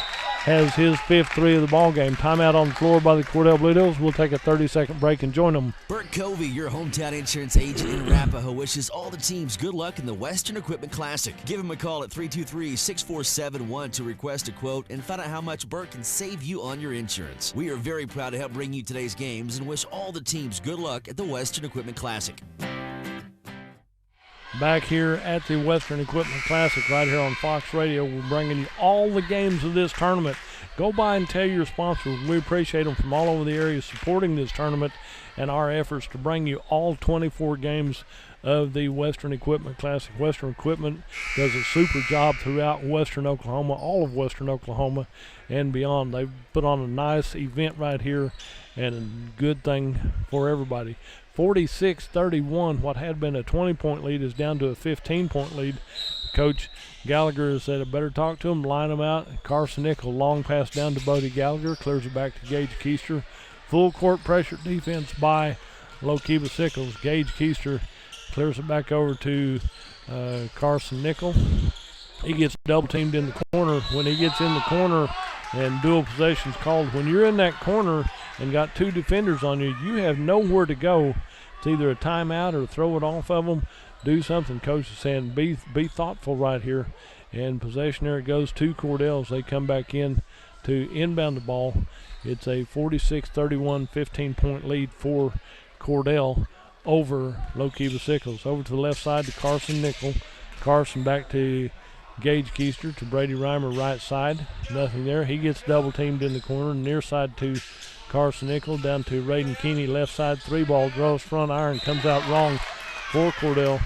has his 5th three of the ball game. Timeout on the floor by the Cordell Blue Devils. We'll take a 30-second break and join them. Bert Covey, your hometown insurance agent in Arapahoe, wishes all the teams good luck in the Western Equipment Classic. Give him a call at 323-6471 to request a quote and find out how much Bert can save you on your insurance. We are very proud to help bring you today's games and wish all the teams good luck at the Western Equipment Classic. Back here at the Western Equipment Classic right here on Fox Radio, we're bringing you all the games of this tournament. Go by and tell your sponsors we appreciate them from all over the area supporting this tournament and our efforts to bring you all 24 games of the Western Equipment Classic. Western Equipment does a super job throughout Western Oklahoma, all of Western Oklahoma and beyond. They've put on a nice event right here and a good thing for everybody. 46-31, what had been a 20-point lead is down to a 15-point lead. Coach Gallagher said, I better talk to him, line him out. Carson Nickel, long pass down to Bodie Gallagher, clears it back to Gage Keister. Full court pressure defense by Lookeba-Sickles. Gage Keister clears it back over to Carson Nickel. He gets double teamed in the corner. When he gets in the corner and dual possessions called, when you're in that corner and got two defenders on you, you have nowhere to go. It's either a timeout or throw it off of them. Do something. Coach is saying be thoughtful right here. And possession there goes to Cordell as they come back in to inbound the ball. It's a 46-31 15-point lead for Cordell over Lookeba-Sickles. Over to the left side to Carson Nickel. Carson back to Gage Keister to Brady Reimer right side. Nothing there. He gets double teamed in the corner. Near side to Carson Nickel down to Raiden Keeney left side. 3-ball draws front iron. Comes out wrong for Cordell.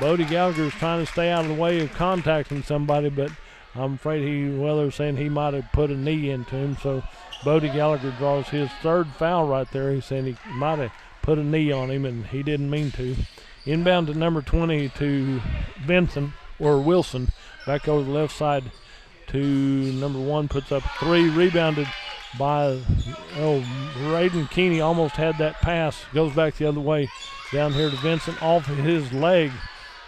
Bodie Gallagher is trying to stay out of the way of contacting somebody, but I'm afraid they're saying he might have put a knee into him. So Bodie Gallagher draws his 3rd foul right there. He's saying he might have put a knee on him, and he didn't mean to. Inbound to number 20 to Wilson. Back over the left side to number 1, puts up 3, rebounded by Raiden Keeney. Almost had that pass, goes back the other way. Down here to Vincent off his leg.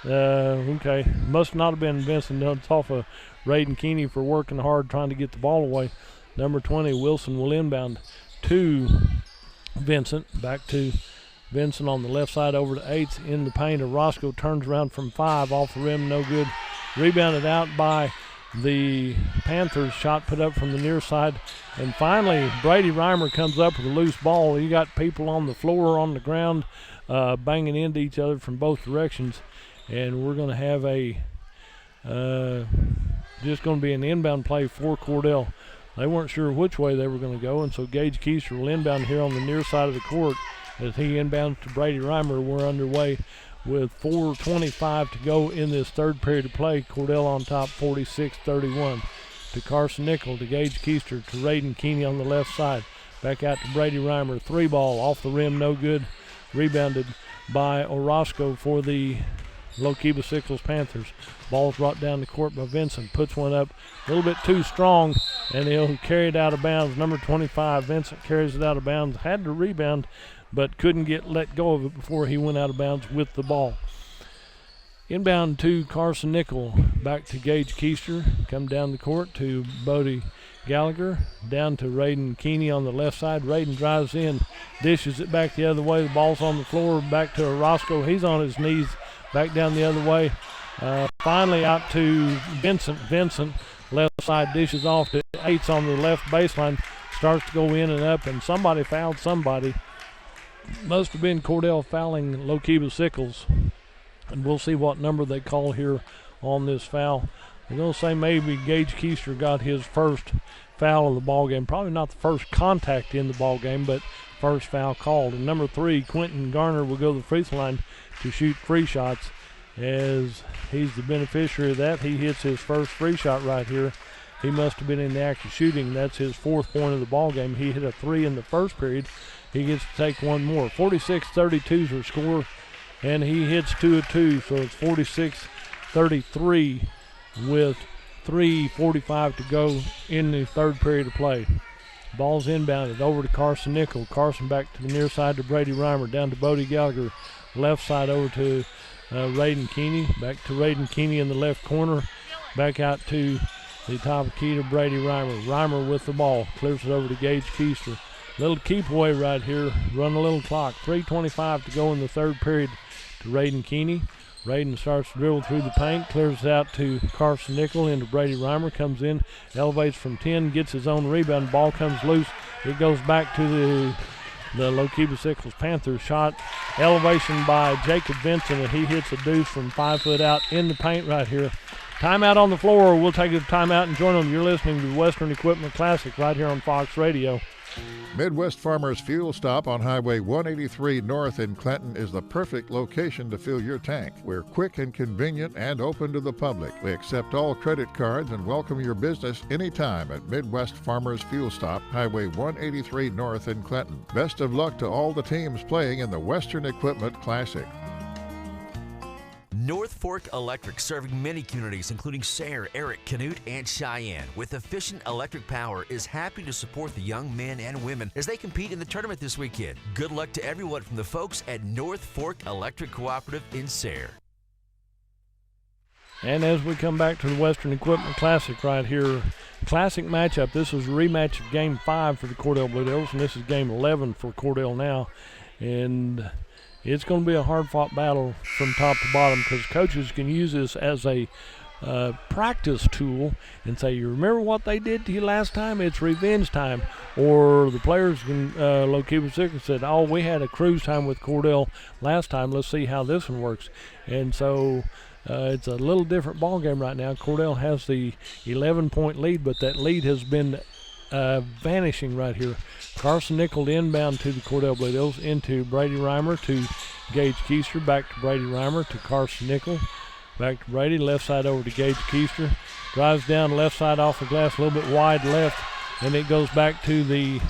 Must not have been Vincent. It's off of Raiden Keeney for working hard trying to get the ball away. Number 20, Wilson, will inbound to Vincent. Back to Vincent on the left side over to 8th in the paint. Orozco turns around from 5 off the rim, no good. Rebounded out by the Panthers. Shot put up from the near side. And finally, Brady Reimer comes up with a loose ball. You got people on the floor, on the ground, banging into each other from both directions. And we're going to have just going to be an inbound play for Cordell. They weren't sure which way they were going to go, and so Gage Keister will inbound here on the near side of the court as he inbounds to Brady Reimer. We're underway with 4:25 to go in this 3rd period of play. Cordell on top 46-31 to Carson Nickel, to Gage Keister, to Raiden Keeney on the left side. Back out to Brady Reimer. 3-ball off the rim, no good. Rebounded by Orozco for the Lookeba-Sickles Panthers. Ball's brought down the court by Vincent. Puts one up a little bit too strong, and he'll carry it out of bounds. Number 25, Vincent, carries it out of bounds. Had to rebound, but couldn't let go of it before he went out of bounds with the ball. Inbound to Carson Nickel. Back to Gage Keister. Come down the court to Bodie Gallagher. Down to Raiden Keeney on the left side. Raiden drives in, dishes it back the other way. The ball's on the floor. Back to Orozco. He's on his knees. Back down the other way. Finally out to Vincent. Vincent, left side, dishes off to 8 on the left baseline. Starts to go in and up, and somebody fouled somebody. Must have been Cordell fouling Lookeba-Sickles. And we'll see what number they call here on this foul. They're going to say maybe Gage Keister got his first foul of the ball game. Probably not the first contact in the ball game, but first foul called. And number 3, Quentin Garner, will go to the free throw line to shoot free shots. As he's the beneficiary of that, he hits his first free shot right here. He must have been in the act of shooting. That's his 4th point of the ball game. He hit a 3 in the first period. He gets to take one more. 46-32 is her score, and he hits 2 of 2, so it's 46-33 with 3:45 to go in the 3rd period of play. Ball's inbounded over to Carson Nickel. Carson back to the near side to Brady Reimer. Down to Bodie Gallagher. Left side over to Raiden Keeney. Back to Raiden Keeney in the left corner. Back out to The top of key to Brady Reimer. Reimer with the ball. Clears it over to Gage Keister. Little keep away right here. Run a little clock. 3:25 to go in the third period to Raiden Keeney. Raiden starts to dribble through the paint. Clears it out to Carson Nickel into Brady Reimer. Comes in. Elevates from 10. Gets his own rebound. Ball comes loose. It goes back to the Lookeba-Sickles Panthers. Shot elevation by Jacob Vincent, and he hits a deuce from 5 foot out in the paint right here. Timeout on the floor. We'll take a timeout and join them. You're listening to the Western Equipment Classic right here on Fox Radio. Midwest Farmers Fuel Stop on Highway 183 North in Clinton is the perfect location to fill your tank. We're quick and convenient and open to the public. We accept all credit cards and welcome your business anytime at Midwest Farmers Fuel Stop, Highway 183 North in Clinton. Best of luck to all the teams playing in the Western Equipment Classic. North Fork Electric, serving many communities, including Sayre, Eric, Canute, and Cheyenne. With efficient electric power, is happy to support the young men and women as they compete in the tournament this weekend. Good luck to everyone from the folks at North Fork Electric Cooperative in Sayre. And as we come back to the Western Equipment Classic right here, classic matchup. This is a rematch of Game 5 for the Cordell Blue Devils, and this is Game 11 for Cordell now. And it's going to be a hard-fought battle from top to bottom because coaches can use this as a practice tool and say, you remember what they did to you last time? It's revenge time. Or the players can, Lookeba-Sickles said, oh, we had a cruise time with Cordell last time. Let's see how this one works. And so it's a little different ball game right now. Cordell has the 11-point lead, but that lead has been vanishing right here. Carson Nickel inbound to the Cordell Blue Devils into Brady Reimer to Gage Keister. Back to Brady Reimer to Carson Nickel. Back to Brady. Left side over to Gage Keister. Drives down left side off the glass, a little bit wide left. And it goes back to the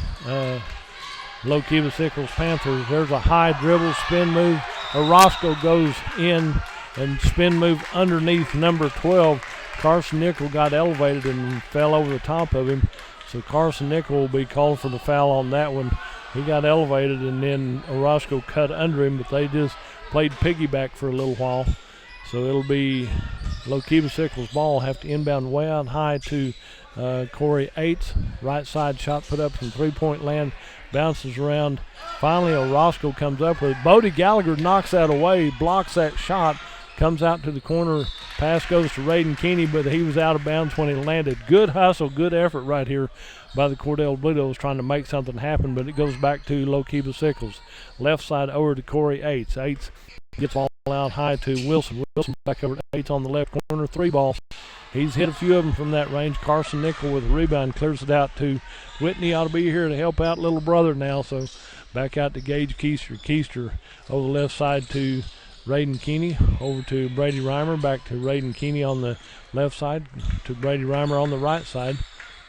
Lookeba-Sickles Panthers. There's a high dribble, spin move. Orozco goes in and spin move underneath number 12. Carson Nickel got elevated and fell over the top of him. So Carson Nickel will be called for the foul on that one. He got elevated and then Orozco cut under him, but they just played piggyback for a little while. So it'll be Lookeba-Sickles ball. Have to inbound way out high to Corey Aites. Right side shot put up from three-point land. Bounces around. Finally Orozco comes up with it. Bodie Gallagher knocks that away, blocks that shot. Comes out to the corner. Pass goes to Raiden Keeney, but he was out of bounds when he landed. Good hustle, good effort right here by the Cordell Blue Devils trying to make something happen, but it goes back to Lookeba-Sickles. Left side over to Corey Aites. Aites gets all out high to Wilson. Wilson back over to Aites on the left corner. 3 balls. He's hit a few of them from that range. Carson Nickel with a rebound clears it out to Whitney. Ought to be here to help out little brother now, so back out to Gage Keister. Keister over the left side to Raiden Keeney, over to Brady Reimer, back to Raiden Keeney on the left side, to Brady Reimer on the right side.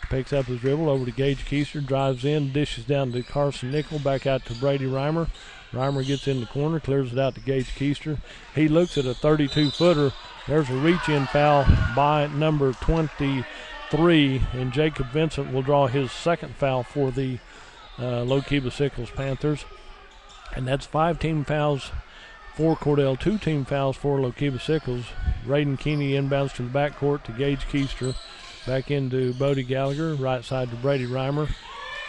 Picks up his dribble over to Gage Keister, drives in, dishes down to Carson Nickel, back out to Brady Reimer. Reimer gets in the corner, clears it out to Gage Keister. He looks at a 32-footer. There's a reach-in foul by number 23, and Jacob Vincent will draw his second foul for the Lookeba-Sickles Panthers. And that's 5 team fouls for Cordell, 2 team fouls for Lookeba-Sickles. Raiden Keeney inbounds to the backcourt to Gage Keister. Back into Bodie Gallagher, right side to Brady Reimer.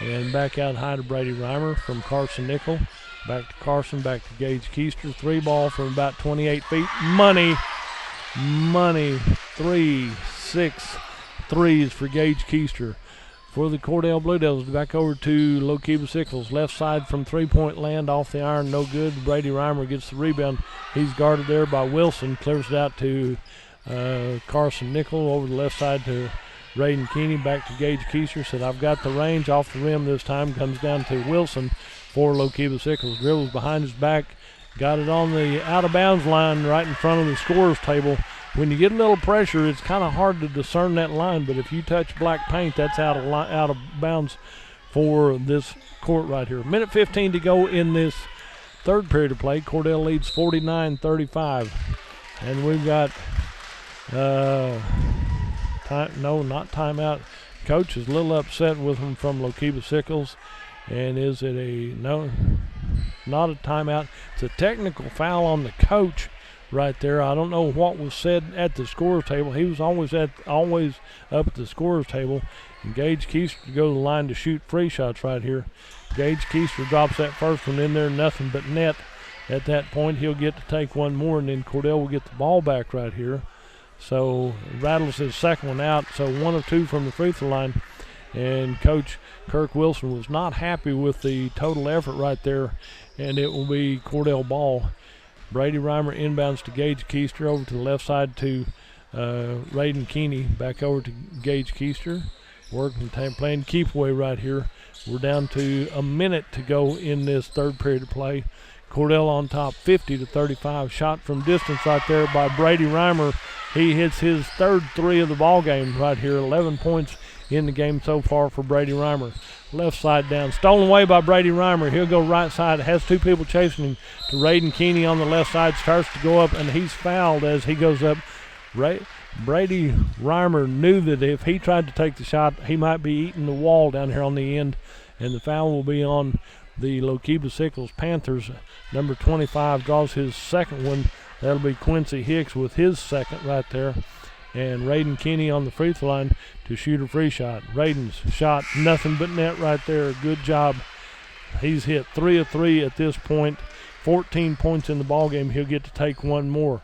And back out high to Brady Reimer from Carson Nickel. Back to Carson, back to Gage Keister. 3 ball from about 28 feet. Money. 6 threes for Gage Keister. For the Cordell Blue Devils, back over to Lookeba-Sickles. Left side from three-point land, off the iron, no good. Brady Reimer gets the rebound. He's guarded there by Wilson. Clears it out to Carson Nickel over the left side to Raiden Keeney. Back to Gage Keister. Said, I've got the range off the rim this time. Comes down to Wilson for Lookeba-Sickles. Dribbles behind his back. Got it on the out-of-bounds line right in front of the scorer's table. When you get a little pressure, it's kind of hard to discern that line, but if you touch black paint, that's out of bounds for this court right here. 1:15 to go in this third period of play. Cordell leads 49-35. And we've got, not timeout. Coach is a little upset with him from Lookeba-Sickles. And is it not a timeout. It's a technical foul on the coach right there. I don't know what was said at the scorer's table. He was always up at the scorer's table. And Gage Keister to go to the line to shoot free shots right here. Gage Keister drops that first one in there, nothing but net. At that point, he'll get to take one more, and then Cordell will get the ball back right here. So rattles his second one out, so 1 of 2 from the free throw line. And Coach Kirk Wilson was not happy with the total effort right there, and it will be Cordell ball. Brady Reimer inbounds to Gage Keister, over to the left side to Raiden Keeney, back over to Gage Keister. Working, playing keep away right here. We're down to a minute to go in this third period of play. Cordell on top, 50-35. Shot from distance right there by Brady Reimer. He hits his third 3 of the ball game right here. 11 points in the game so far for Brady Reimer. Left side down, stolen away by Brady Reimer. He'll go right side. Has 2 people chasing him. To Raiden Keeney on the left side, starts to go up, and he's fouled as he goes up. Brady Reimer knew that if he tried to take the shot, he might be eating the wall down here on the end, and the foul will be on the Lookeba-Sickles Panthers. Number 25 draws his second one. That'll be Quincy Hicks with his second right there. And Raiden Keeney on the free throw line to shoot a free shot. Raiden's shot, nothing but net right there. Good job. He's hit 3 of 3 at this point. 14 points in the ball game. He'll get to take one more.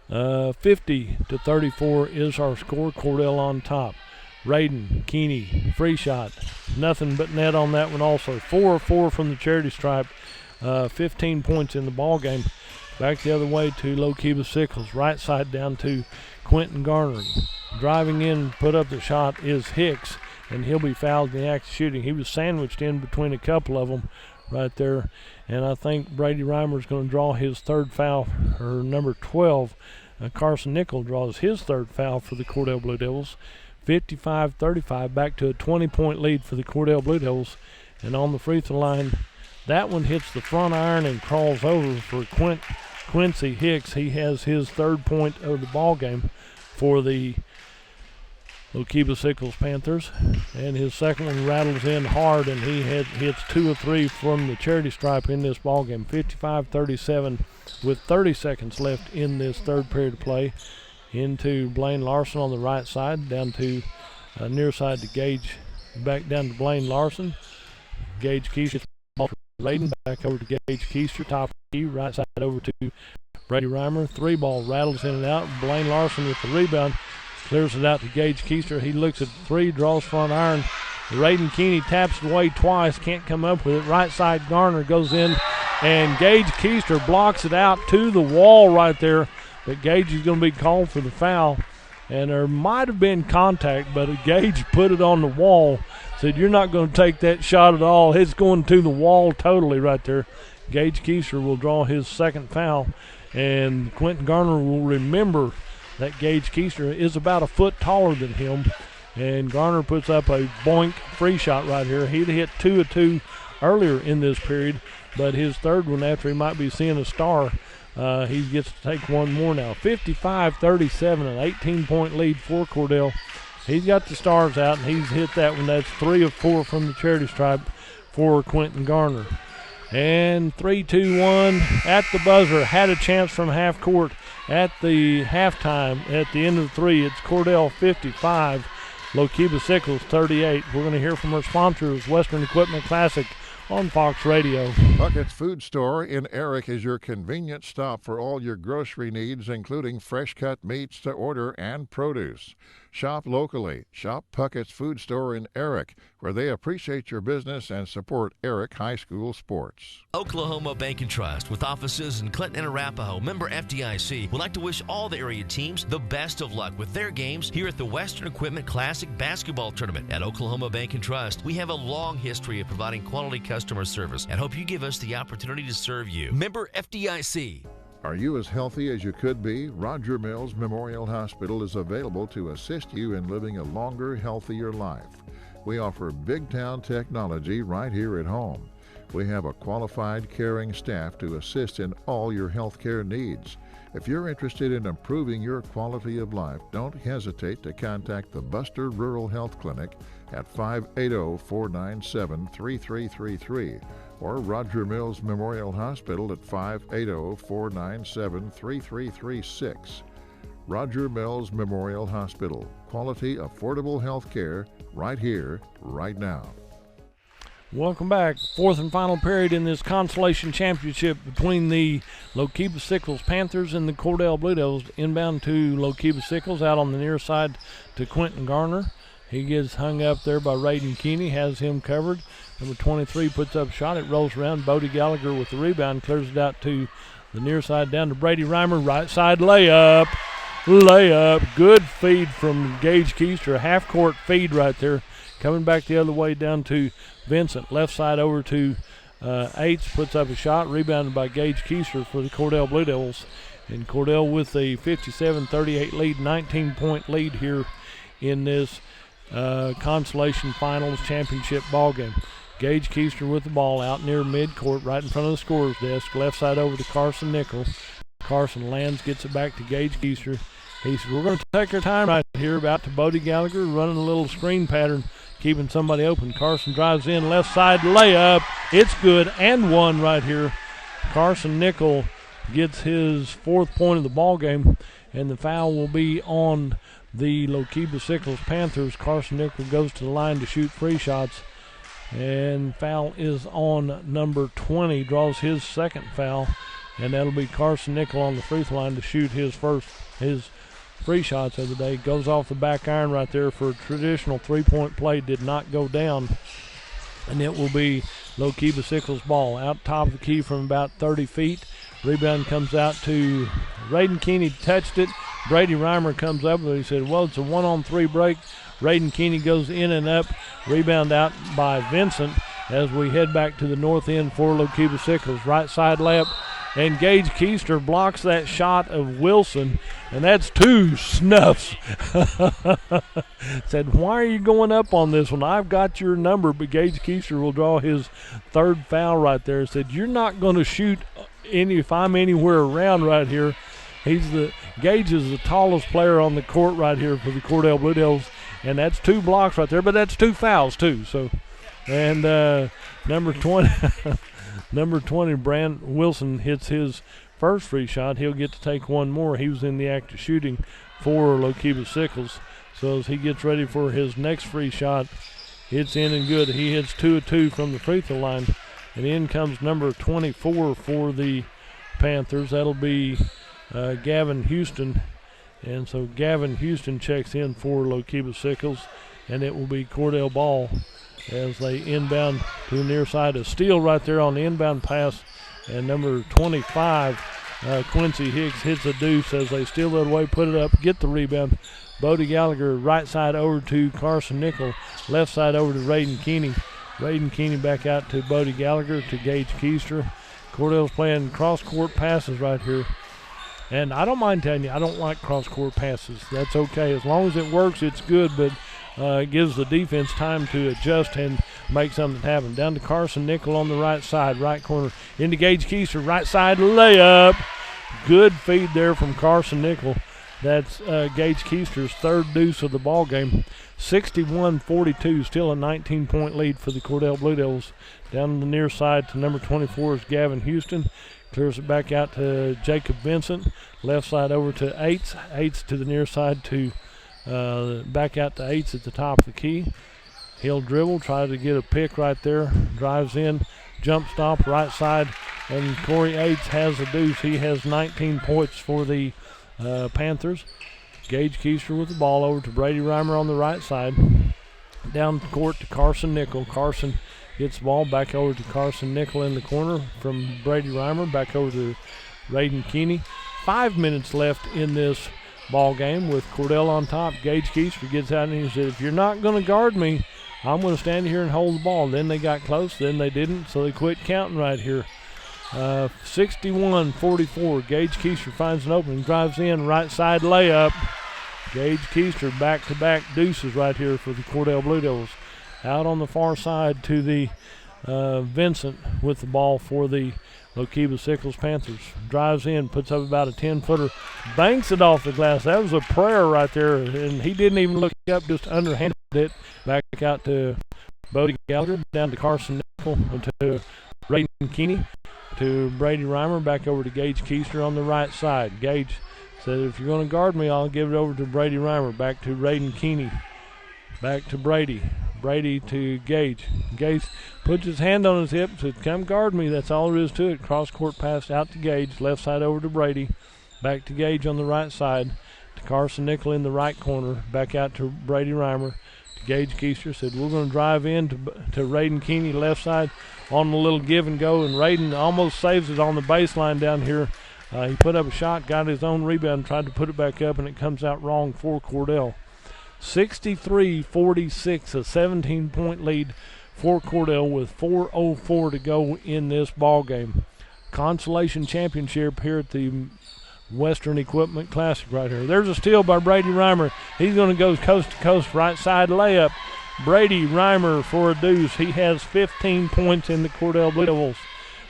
50-34 is our score. Cordell on top. Raiden Keeney, free shot. Nothing but net on that one also. 4 of 4 from the charity stripe. 15 points in the ball game. Back the other way to Lookeba-Sickles. Right side down to Quentin Garner. Driving in, put up the shot is Hicks, and he'll be fouled in the act of shooting. He was sandwiched in between a couple of them right there. And I think Brady Reimer is going to draw his third foul, or number 12. Carson Nickel draws his third foul for the Cordell Blue Devils. 55-35, back to a 20-point lead for the Cordell Blue Devils. And on the free throw line, that one hits the front iron and crawls over for Quincy Hicks. He has his third point of the ball game for the Lookeba-Sickles Panthers, and his second one rattles in hard, and he hits 2 of 3 from the charity stripe in this ball game. 55-37 with 30 seconds left in this third period of play. Into Blaine Larson on the right side, down to near side to Gage, back down to Blaine Larson. Gage Keister, Raiden back over to Gage Keister, top key, right side over to Brady Reimer. 3 ball rattles in and out. Blaine Larson with the rebound. Clears it out to Gage Keister. He looks at 3, draws front iron. Raiden Keeney taps it away twice, can't come up with it. Right side Garner goes in, and Gage Keister blocks it out to the wall right there. But Gage is going to be called for the foul. And there might have been contact, but Gage put it on the wall. Said, you're not going to take that shot at all. It's going to the wall totally right there. Gage Keister will draw his second foul. And Quentin Garner will remember that Gage Keister is about a foot taller than him. And Garner puts up a boink free shot right here. He'd hit 2 of 2 earlier in this period, but his third one, after he might be seeing a star, he gets to take one more now. 55-37, an 18-point lead for Cordell. He's got the stars out, and he's hit that one. That's 3 of 4 from the charity stripe for Quentin Garner. And 3-2-1 at the buzzer. Had a chance from half court at the halftime. At the end of the 3, it's Cordell 55, Lookeba-Sickles 38. We're going to hear from our sponsors, Western Equipment Classic, on Fox Radio. Puckett's Food Store in Eric is your convenient stop for all your grocery needs, including fresh-cut meats to order and produce. Shop locally. Shop Puckett's Food Store in Eric, where they appreciate your business and support Eric High School sports. Oklahoma Bank and Trust, with offices in Clinton and Arapahoe, member FDIC, would like to wish all the area teams the best of luck with their games here at the Western Equipment Classic Basketball Tournament. At Oklahoma Bank and Trust, we have a long history of providing quality customer service and hope you give us the opportunity to serve you. Member FDIC. Are you as healthy as you could be? Roger Mills Memorial Hospital is available to assist you in living a longer, healthier life. We offer big town technology right here at home. We have a qualified, caring staff to assist in all your health care needs. If you're interested in improving your quality of life, don't hesitate to contact the Buster Rural Health Clinic at 580-497-3333 or Roger Mills Memorial Hospital at 580-497-3336. Roger Mills Memorial Hospital. Quality, affordable health care right here, right now. Welcome back. Fourth and final period in this consolation championship between the Lookeba-Sickles Panthers and the Cordell Blue Devils. Inbound to Lookeba-Sickles out on the near side to Quentin Garner. He gets hung up there by Raiden Keeney, has him covered. Number 23 puts up a shot. It rolls around. Bodie Gallagher with the rebound, clears it out to the near side down to Brady Reimer. Right side layup. Good feed from Gage Keister. A half-court feed right there. Coming back the other way down to Vincent. Left side over to Aites. Puts up a shot. Rebounded by Gage Keister for the Cordell Blue Devils. And Cordell with a 57-38 lead, 19-point lead here in this Consolation Finals Championship ballgame. Gage Keister with the ball out near midcourt, right in front of the scorer's desk. Left side over to Carson Nickel. Carson lands, gets it back to Gage Keister. He says, we're going to take our time right here. About to Bodie Gallagher, running a little screen pattern, keeping somebody open. Carson drives in, left side layup. It's good, and one right here. Carson Nickel gets his fourth point of the ball game, and the foul will be on the Lookeba-Sickles Panthers. Carson Nickel goes to the line to shoot free shots, and foul is on number 20, draws his second foul, and that'll be Carson Nickel on the free throw line to shoot his free shots of the day. Goes off the back iron right there for a traditional three-point play. Did not go down, and it will be Lookeba-Sickles ball. Out top of the key from about 30 feet. Rebound comes out to Raiden Keeney. Touched it. Brady Reimer comes up, but he said, well, it's a 1-on-3 break. Raiden Keeney goes in and up. Rebound out by Vincent as we head back to the north end for Lookeba-Sickles. Right side layup. And Gage Keister blocks that shot of Wilson, and that's two snuffs. Said, why are you going up on this one? I've got your number, but Gage Keister will draw his third foul right there. Said, you're not going to shoot if I'm anywhere around right here. Gage is the tallest player on the court right here for the Cordell Blue Devils, and that's two blocks right there, but that's two fouls too. So, and number 20. Number 20, Brand Wilson, hits his first free shot. He'll get to take one more. He was in the act of shooting for Lookeba-Sickles. So as he gets ready for his next free shot, it's in and good. He hits 2 of 2 from the free throw line. And in comes number 24 for the Panthers. That'll be Gavin Houston. And so Gavin Houston checks in for Lookeba-Sickles, and it will be Cordell ball as they inbound to the near side. A steal right there on the inbound pass, and number 25, Quincy Hicks, hits a deuce as they steal it away, put it up, get the rebound. Bodie Gallagher, right side over to Carson Nickel, left side over to Raiden Keeney. Raiden Keeney back out to Bodie Gallagher to Gage Keister. Cordell's playing cross-court passes right here. And I don't mind telling you, I don't like cross-court passes. That's okay. As long as it works, it's good, but it gives the defense time to adjust and make something happen. Down to Carson Nickel on the right side, right corner. Into Gage Keister, right side layup. Good feed there from Carson Nickel. That's Gage Keister's third deuce of the ball game. 61-42, still a 19-point lead for the Cordell Blue Devils. Down the near side to number 24 is Gavin Houston. Clears it back out to Jacob Vincent. Left side over to Aites. Aites to the near side to back out to Aites at the top of the key. He'll dribble, try to get a pick right there. Drives in, jump stop, right side, and Corey Aites has a deuce. He has 19 points for the Panthers. Gage Keister with the ball over to Brady Reimer on the right side. Down the court to Carson Nickel. Carson gets the ball back over to Carson Nickel in the corner from Brady Reimer. Back over to Raiden Keeney. 5 minutes left in this ball game with Cordell on top. Gage Keister gets out and he said, if you're not going to guard me, I'm going to stand here and hold the ball. Then they got close, then they didn't, so they quit counting right here. 61-44. Gage Keister finds an opening, drives in, right side layup. Gage Keister back-to-back deuces right here for the Cordell Blue Devils. Out on the far side to the Vincent with the ball for the Lookeba-Sickles Panthers. Drives in, puts up about a 10-footer, banks it off the glass. That was a prayer right there, and he didn't even look up, just underhanded it back out to Bodie Gallagher, down to Carson Nickel, to Keeney to Brady Reimer, back over to Gage Keister on the right side. Gage said, if you're going to guard me, I'll give it over to Brady Reimer. Back to Raiden Keeney. Back to Brady. Brady to Gage. Gage puts his hand on his hip, said, come guard me. That's all there is to it. Cross-court pass out to Gage. Left side over to Brady. Back to Gage on the right side. To Carson Nickel in the right corner. Back out to Brady Reimer. To Gage Keister. Said, we're going to drive in to Raiden Keeney left side on the little give and go. And Raiden almost saves it on the baseline down here. He put up a shot, got his own rebound, tried to put it back up, and it comes out wrong for Cordell. 63-46, a 17-point lead for Cordell with 4:04 to go in this ball game. Consolation championship here at the Western Equipment Classic right here. There's a steal by Brady Reimer. He's going to go coast to coast, right side layup. Brady Reimer for a deuce. He has 15 points in the Cordell Blue Devils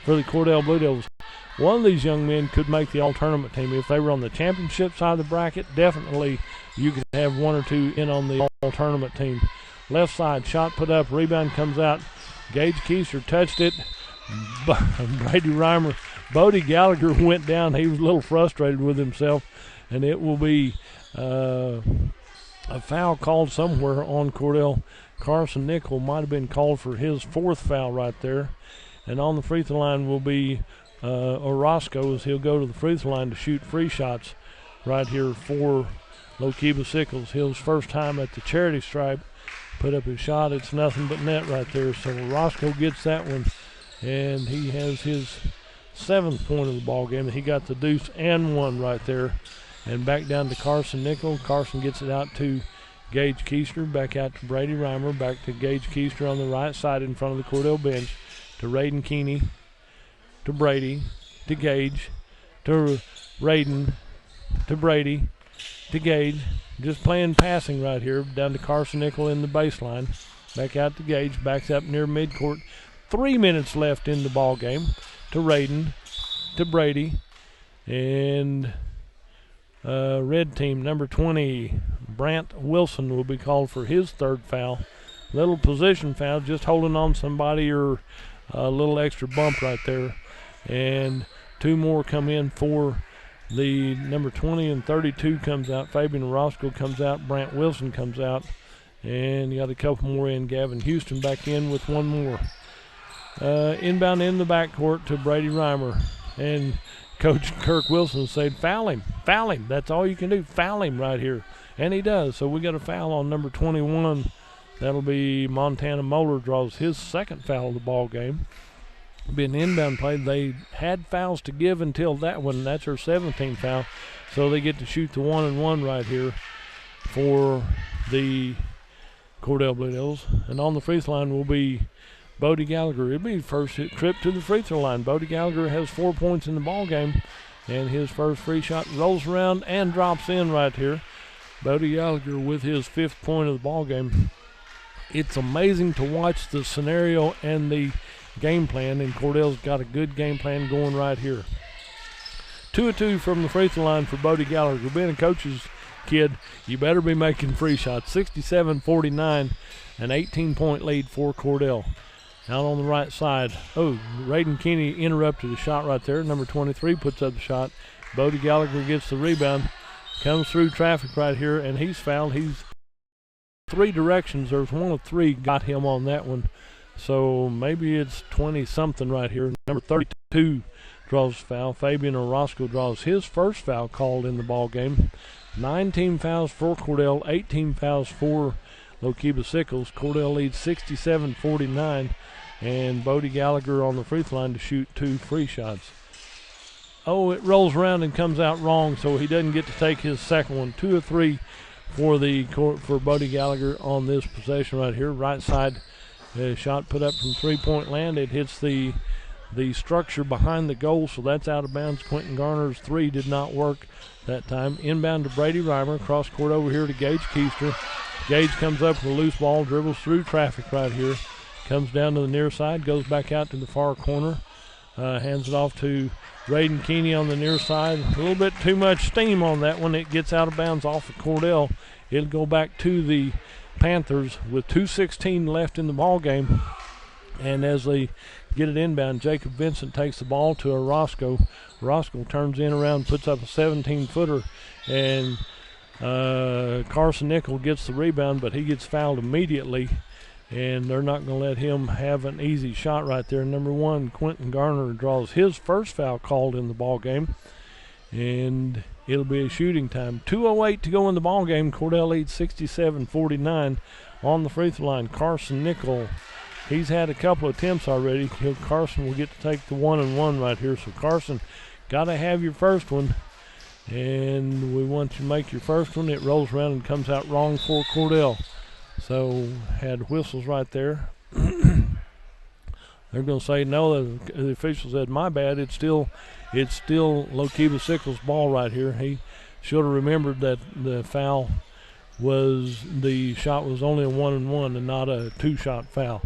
for the Cordell Blue Devils. One of these young men could make the all-tournament team. If they were on the championship side of the bracket, definitely you could have one or two in on the all-tournament team. Left side, shot put up, rebound comes out. Gage Keister touched it. Brady Reimer. Bodie Gallagher went down. He was a little frustrated with himself, and it will be a foul called somewhere on Cordell. Carson Nickel might have been called for his fourth foul right there. And on the free throw line will be Orozco, as he'll go to the free throw line to shoot free shots right here for Lookeba-Sickles. His first time at the charity stripe, put up his shot. It's nothing but net right there. So Orozco gets that one, and he has his 7th point of the ball game. He got the deuce and one right there. And back down to Carson Nickel. Carson gets it out to Gage Keister, back out to Brady Reimer, back to Gage Keister on the right side in front of the Cordell bench, to Raiden Keeney, to Brady, to Gage, to Raiden, to Brady, to Gage. Just playing passing right here, down to Carson Nickel in the baseline. Back out to Gage, backs up near midcourt. 3 minutes left in the ball game. To Raiden, to Brady, and red team number 20, Brant Wilson, will be called for his 3rd foul. Little position foul, just holding on somebody or a little extra bump right there. And 2 more come in for the number 20 and 32 comes out. Fabian Orozco comes out. Brant Wilson comes out. And you got a couple more in. Gavin Houston back in with 1 more. Inbound in the backcourt to Brady Reimer. And Coach Kirk Wilson said, foul him. Foul him. That's all you can do. Foul him right here. And he does. So we got a foul on number 21. That'll be Montana Moeller, draws his 2nd foul of the ball game. Be an inbound play. They had fouls to give until that one. That's her 17th foul. So they get to shoot the 1-and-1 right here for the Cordell Blue Devils. And on the free throw line will be Bodie Gallagher. It'll be first trip to the free throw line. Bodie Gallagher has 4 points in the ball game, and his first free shot rolls around and drops in right here. Bodie Gallagher with his 5th point of the ball game. It's amazing to watch the scenario and the game plan, and Cordell's got a good game plan going right here. 2 of 2 from the free throw line for Bodie Gallagher. Being a coach's kid, you better be making free shots. 67-49, an 18-point lead for Cordell. Out on the right side. Oh, Raiden Keeney interrupted the shot right there. Number 23 puts up the shot. Bodie Gallagher gets the rebound. Comes through traffic right here, and he's fouled. He's 3 directions. There's 1 of 3 got him on that one. So maybe it's 20-something right here. Number 32 draws foul. Fabian Orozco draws his first foul called in the ball game. 19 fouls for Cordell, 18 fouls for Lookeba-Sickles. Cordell leads 67-49, and Bodie Gallagher on the free throw line to shoot 2 free shots. Oh, it rolls around and comes out wrong, so he doesn't get to take his second one. 2 of 3 for Bodie Gallagher on this possession right here. Right side shot put up from 3-point land. It hits the structure behind the goal, so that's out of bounds. Quentin Garner's 3 did not work that time. Inbound to Brady Reimer. Cross court over here to Gage Keister. Gage comes up with a loose ball, dribbles through traffic right here. Comes down to the near side, goes back out to the far corner. Hands it off to Raiden Keeney on the near side. A little bit too much steam on that one. It gets out of bounds off of Cordell. It'll go back to the Panthers with 2:16 left in the ball game. And as they get it inbound, Jacob Vincent takes the ball to a Roscoe. Roscoe turns in around, puts up a 17-footer, and Carson Nickel gets the rebound, but he gets fouled immediately, and they're not going to let him have an easy shot right there. Number 1, Quentin Garner draws his first foul called in the ball game, and it'll be a shooting time. 2:08 to go in the ball game. Cordell leads 67-49 on the free throw line. Carson Nickel, he's had a couple of attempts already. Carson will get to take the 1-and-1 right here. So Carson, got to have your first one, and we want you to make your first one. It rolls around and comes out wrong for Cordell. So had whistles right there. They're going to say no. The official said, my bad. It's still Lookeba-Sickles' ball right here. He should have remembered that the shot was only a 1-and-1 and not a 2-shot foul.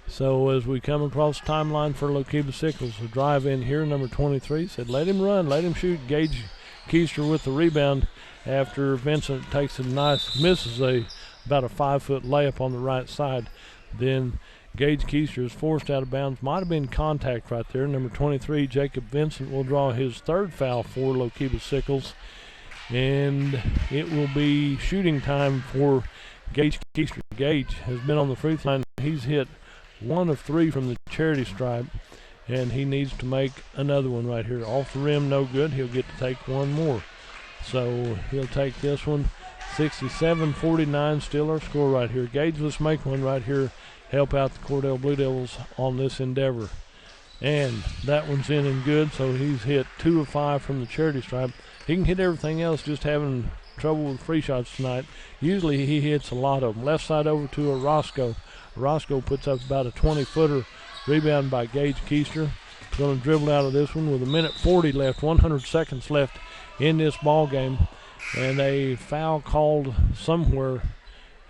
So as we come across the timeline for Lookeba-Sickles, a drive in here, number 23 said, let him run, let him shoot. Gage Keister with the rebound after Vincent takes a misses about a 5-foot layup on the right side. Then Gage Keister is forced out of bounds. Might have been contact right there. Number 23, Jacob Vincent, will draw his third foul for Lookeba-Sickles. And it will be shooting time for Gage Keister. Gage has been on the free throw line. He's hit 1 of 3 from the charity stripe, and he needs to make another one right here. Off the rim, no good. He'll get to take one more. So he'll take this one. 67-49, still our score right here. Gage, let's make one right here. Help out the Cordell Blue Devils on this endeavor. And that one's in and good, so he's hit 2 of 5 from the charity stripe. He can hit everything else, just having trouble with free shots tonight. Usually he hits a lot of them. Left side over to a Roscoe. Roscoe puts up about a 20-footer. Rebound by Gage Keister. Going to dribble out of this one with 1:40 left, 100 seconds left in this ball game. And a foul called somewhere.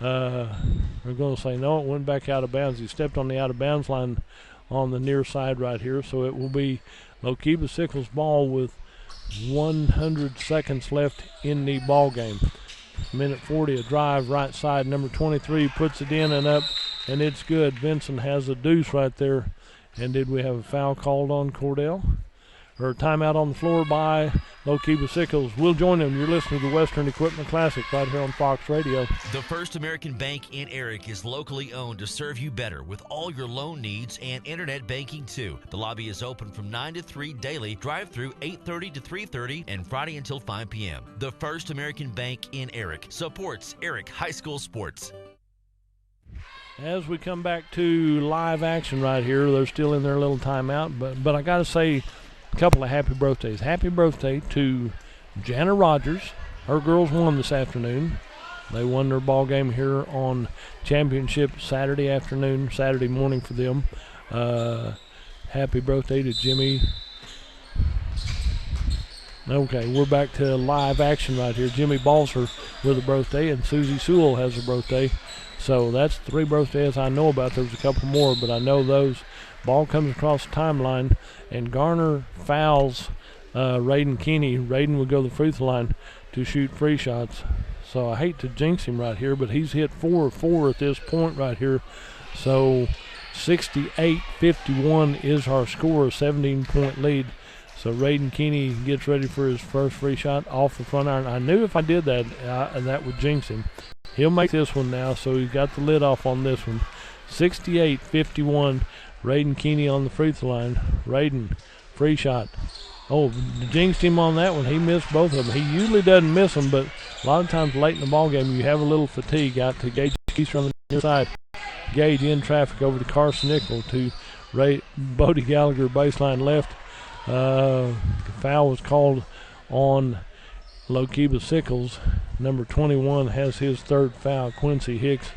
We're going to say no, it went back out of bounds. He stepped on the out-of-bounds line on the near side right here. So it will be Lookeba-Sickles' ball with 100 seconds left in the ball game. 1:40, a drive right side. Number 23 puts it in and up, and it's good. Vincent has a deuce right there. And did we have a foul called on Cordell? Or a timeout on the floor by Lookeba-Sickles. We'll join them. You're listening to the Western Equipment Classic right here on Fox Radio. The First American Bank in Eric is locally owned to serve you better with all your loan needs and internet banking too. The lobby is open from 9 to 3 daily, drive-through 8:30 to 3:30, and Friday until 5 p.m. The First American Bank in Eric supports Eric High School sports. As we come back to live action right here, they're still in their little timeout, but I got to say a couple of happy birthdays. Happy birthday to Jana Rogers. Her girls won this afternoon. They won their ball game here on championship Saturday morning for them. Happy birthday to Jimmy. Okay, we're back to live action right here. Jimmy Balser with a birthday, and Susie Sewell has a birthday. So that's 3 birthdays I know about. There's a couple more, but I know those. Ball comes across the timeline, and Garner fouls Raiden Keeney. Raiden will go to the free throw line to shoot free shots. So I hate to jinx him right here, but he's hit 4 of 4 at this point right here. So 68-51 is our score, a 17-point lead. So Raiden Keeney gets ready for his first free shot off the front iron. I knew if I did that, that would jinx him. He'll make this one now, so he's got the lid off on this one. 68-51, Raiden Keeney on the free throw line. Raiden, free shot. Oh, jinxed him on that one. He missed both of them. He usually doesn't miss them, but a lot of times late in the ball game you have a little fatigue. Out to Gage Keister on the near side. Gage in traffic over to Carson Nickel to Bodie Gallagher, baseline left. The foul was called on Lookeba-Sickles. Number 21 has his third foul. Quincy Hicks,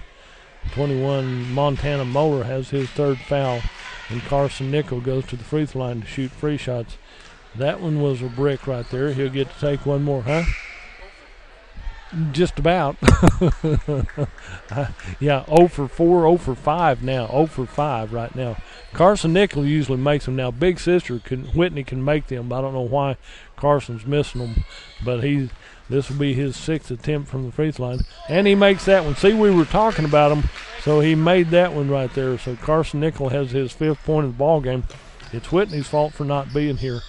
21, Montana Moeller has his third foul. And Carson Nickel goes to the free throw line to shoot free shots. That one was a brick right there. He'll get to take one more, huh? Just about. Yeah, 0 for 4, 0 for 5 now. 0 for 5 right now. Carson Nickel usually makes them. Now, Big Sister, Whitney can make them. I don't know why Carson's missing them. But This will be his 6th attempt from the free throw line. And he makes that one. See, we were talking about him, so he made that one right there. So Carson Nickel has his 5th point of the ball game. It's Whitney's fault for not being here.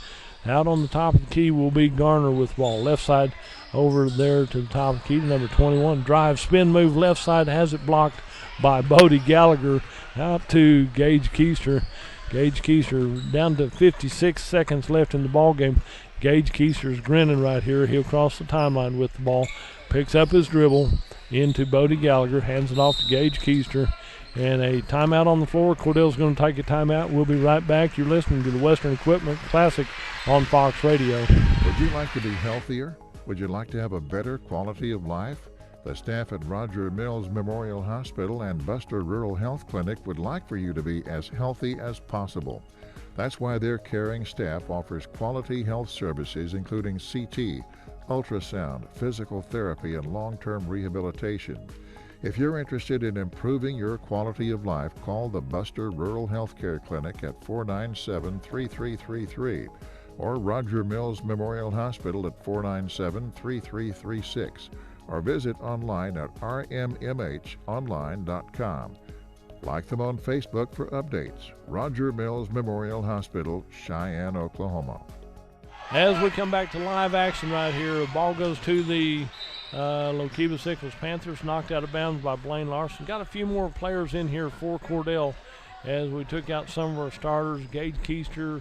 Out on the top of the key will be Garner with the ball. Left side over there to the top of the key to number 21. Drive, spin move, left side, has it blocked by Bodie Gallagher. Out to Gage Keister. Gage Keister down to 56 seconds left in the ball game. Gage Keister's grinning right here. He'll cross the timeline with the ball. Picks up his dribble into Bodie Gallagher. Hands it off to Gage Keister. And a timeout on the floor. Cordell's going to take a timeout. We'll be right back. You're listening to the Western Equipment Classic on Fox Radio. Would you like to be healthier? Would you like to have a better quality of life? The staff at Roger Mills Memorial Hospital and Buster Rural Health Clinic would like for you to be as healthy as possible. That's why their caring staff offers quality health services including CT, ultrasound, physical therapy, and long-term rehabilitation. If you're interested in improving your quality of life, call the Buster Rural Healthcare Clinic at 497-3333 or Roger Mills Memorial Hospital at 497-3336 or visit online at rmmhonline.com. Like them on Facebook for updates. Roger Mills Memorial Hospital, Cheyenne, Oklahoma. As we come back to live action right here, the ball goes to the Lookeba-Sickles Panthers, knocked out of bounds by Blaine Larson. Got a few more players in here for Cordell as we took out some of our starters. Gage Keister,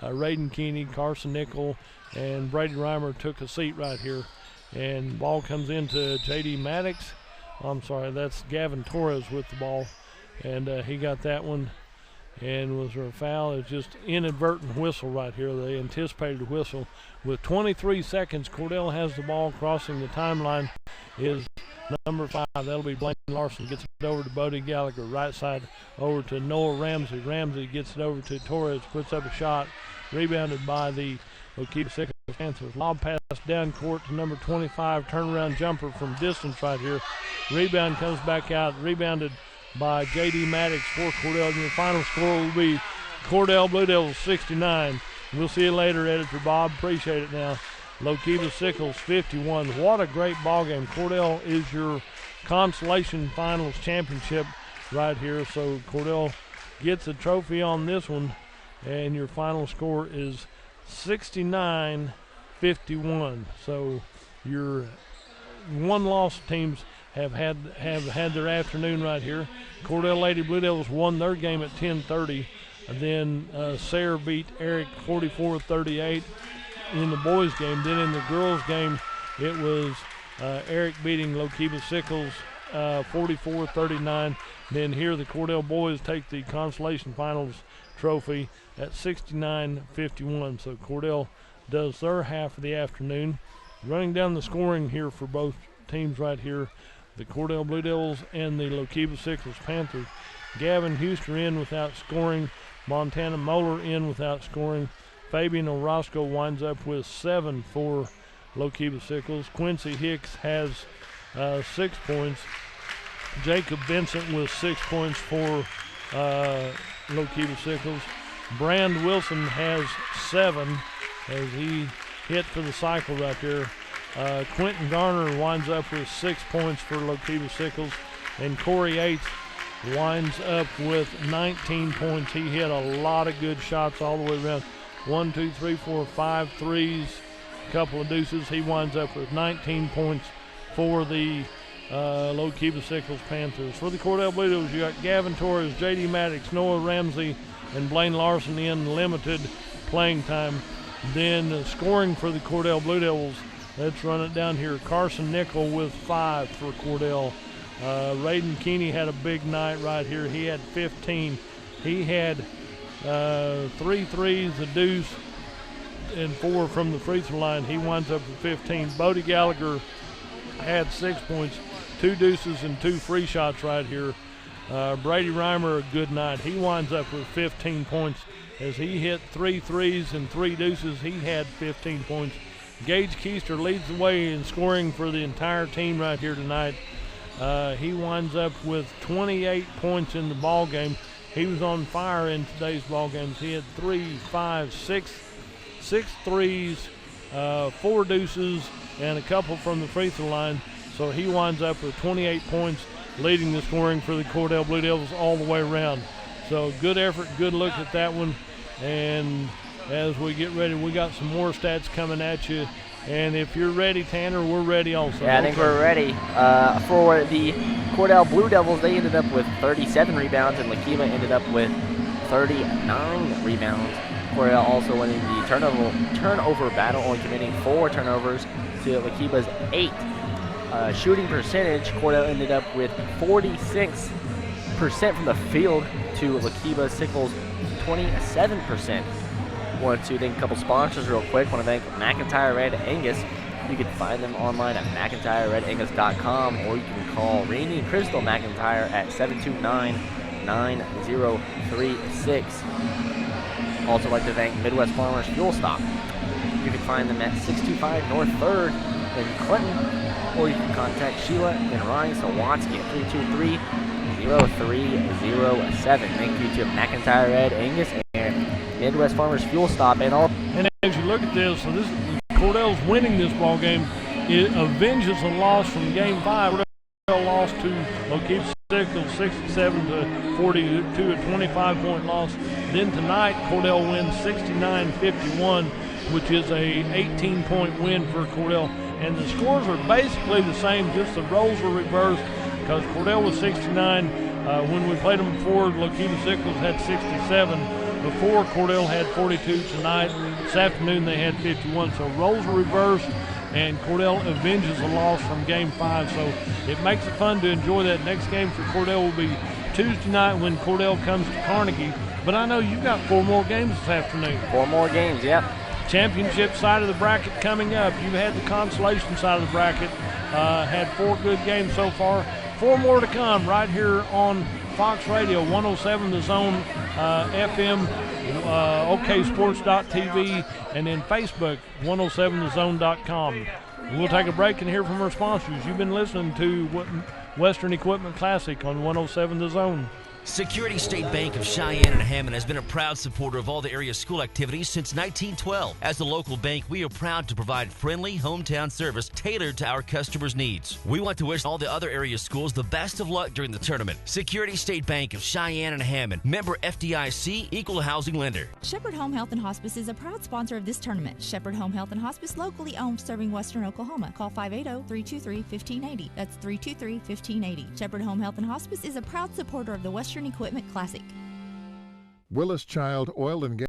Raiden Keeney, Carson Nickel, and Brady Reimer took a seat right here. And ball comes into J.D. Maddox. I'm sorry, that's Gavin Torres with the ball. And he got that one. And was there a foul? It's just inadvertent whistle right here. They anticipated a whistle. With 23 seconds, Cordell has the ball. Crossing the timeline is number 5. That'll be Blaine Larson. Gets it over to Bodie Gallagher. Right side over to Noah Ramsey. Ramsey gets it over to Torres. Puts up a shot. Rebounded by the Lookeba-Sickles Panthers. Lob pass down court to number 25. Turnaround jumper from distance right here. Rebound comes back out. Rebounded by J.D. Maddox for Cordell. And the final score will be Cordell Blue Devils 69. We'll see you later, Editor Bob. Appreciate it now. Lookeba-Sickles 51. What a great ball game. Cordell is your consolation finals championship right here. So Cordell gets a trophy on this one. And your final score is 69-51. So your one-loss teams have had their afternoon right here. Cordell Lady Blue Devils won their game at 10:30. And then Sayre beat Eric 44-38 in the boys' game. Then in the girls' game, it was Eric beating Lookeba-Sickles 44-39. Then here the Cordell boys take the consolation finals trophy at 69-51. So Cordell does their half of the afternoon. Running down the scoring here for both teams right here, the Cordell Blue Devils and the Lookeba-Sickles Panthers. Gavin Huster in without scoring. Montana Moeller in without scoring. Fabian Orozco winds up with 7 for Lookeba-Sickles. Quincy Hicks has 6 points. Jacob Vincent with 6 points for Lookeba-Sickles. Brand Wilson has 7 as he hit for the cycle right there. Quentin Garner winds up with 6 points for Lookeba-Sickles. And Corey Yates winds up with 19 points. He hit a lot of good shots all the way around. 1, 2, 3, 4, 5 threes, a couple of deuces. He winds up with 19 points for the Lookeba-Sickles Panthers. For the Cordell Blue Devils, you got Gavin Torres, J.D. Maddox, Noah Ramsey, and Blaine Larson in limited playing time. Then scoring for the Cordell Blue Devils, let's run it down here. Carson Nickel with 5 for Cordell. Raiden Keeney had a big night right here. He had 15. He had 3 threes, a deuce, and 4 from the free throw line. He winds up with 15. Bodie Gallagher had 6 points, 2 deuces, and 2 free shots right here. Brady Reimer, a good night. He winds up with 15 points as he hit 3 threes and 3 deuces. He had 15 points. Gage Keister leads the way in scoring for the entire team right here tonight. He winds up with 28 points in the ball game. He was on fire in today's ball games. He had 3, 5, 6 threes, 4 deuces, and a couple from the free throw line. So he winds up with 28 points, leading the scoring for the Cordell Blue Devils all the way around. So good effort, good look at that one. And as we get ready, we got some more stats coming at you. And if you're ready, Tanner, we're ready also. Yeah, I think we're ready. For the Cordell Blue Devils, they ended up with 37 rebounds, and Lookeba ended up with 39 rebounds. Cordell also winning the turnover battle, only committing 4 turnovers to Lokeba's 8. Shooting percentage, Cordell ended up with 46% from the field to Lookeba-Sickles 27%. Want to thank a couple sponsors real quick. Want to thank McIntyre Red Angus. You can find them online at McIntyreRedAngus.com, or you can call Randy and Crystal McIntyre at 729-9036. Also like to thank Midwest Farmers Fuel Stop. You can find them at 625 North 3rd in Clinton, or you can contact Sheila and Ryan Sawatsky at 323-0307. Thank you to McIntyre Red Angus and Midwest Farmers Fuel Stop. And as you look at this, so this Cordell's winning this ball game. It avenges a loss from Game 5. Cordell lost to Lookeba-Sickles 67-42, a 25-point loss. Then tonight, Cordell wins 69-51, which is a 18-point win for Cordell. And the scores are basically the same, just the roles were reversed, because Cordell was 69. When we played them before, Lookeba-Sickles had 67. Before, Cordell had 42 tonight. This afternoon, they had 51. So roles were reversed, and Cordell avenges a loss from Game 5. So it makes it fun to enjoy that. Next game for Cordell will be Tuesday night when Cordell comes to Carnegie. But I know you've got 4 more games this afternoon. 4 more games, yep. Championship side of the bracket coming up. You've had the consolation side of the bracket. Had 4 good games so far. 4 more to come right here on Fox Radio, 107 The Zone, FM, oksports.tv, and then Facebook, 107thezone.com. We'll take a break and hear from our sponsors. You've been listening to Western Equipment Classic on 107 The Zone. Security State Bank of Cheyenne and Hammond has been a proud supporter of all the area school activities since 1912. As a local bank, we are proud to provide friendly hometown service tailored to our customers' needs. We want to wish all the other area schools the best of luck during the tournament. Security State Bank of Cheyenne and Hammond, member FDIC, equal housing lender. Shepherd Home Health and Hospice is a proud sponsor of this tournament. Shepherd Home Health and Hospice, locally owned, serving Western Oklahoma. Call 580-323-1580. That's 323-1580. Shepherd Home Health and Hospice is a proud supporter of the Western Equipment Classic. Willis Child Oil and Gas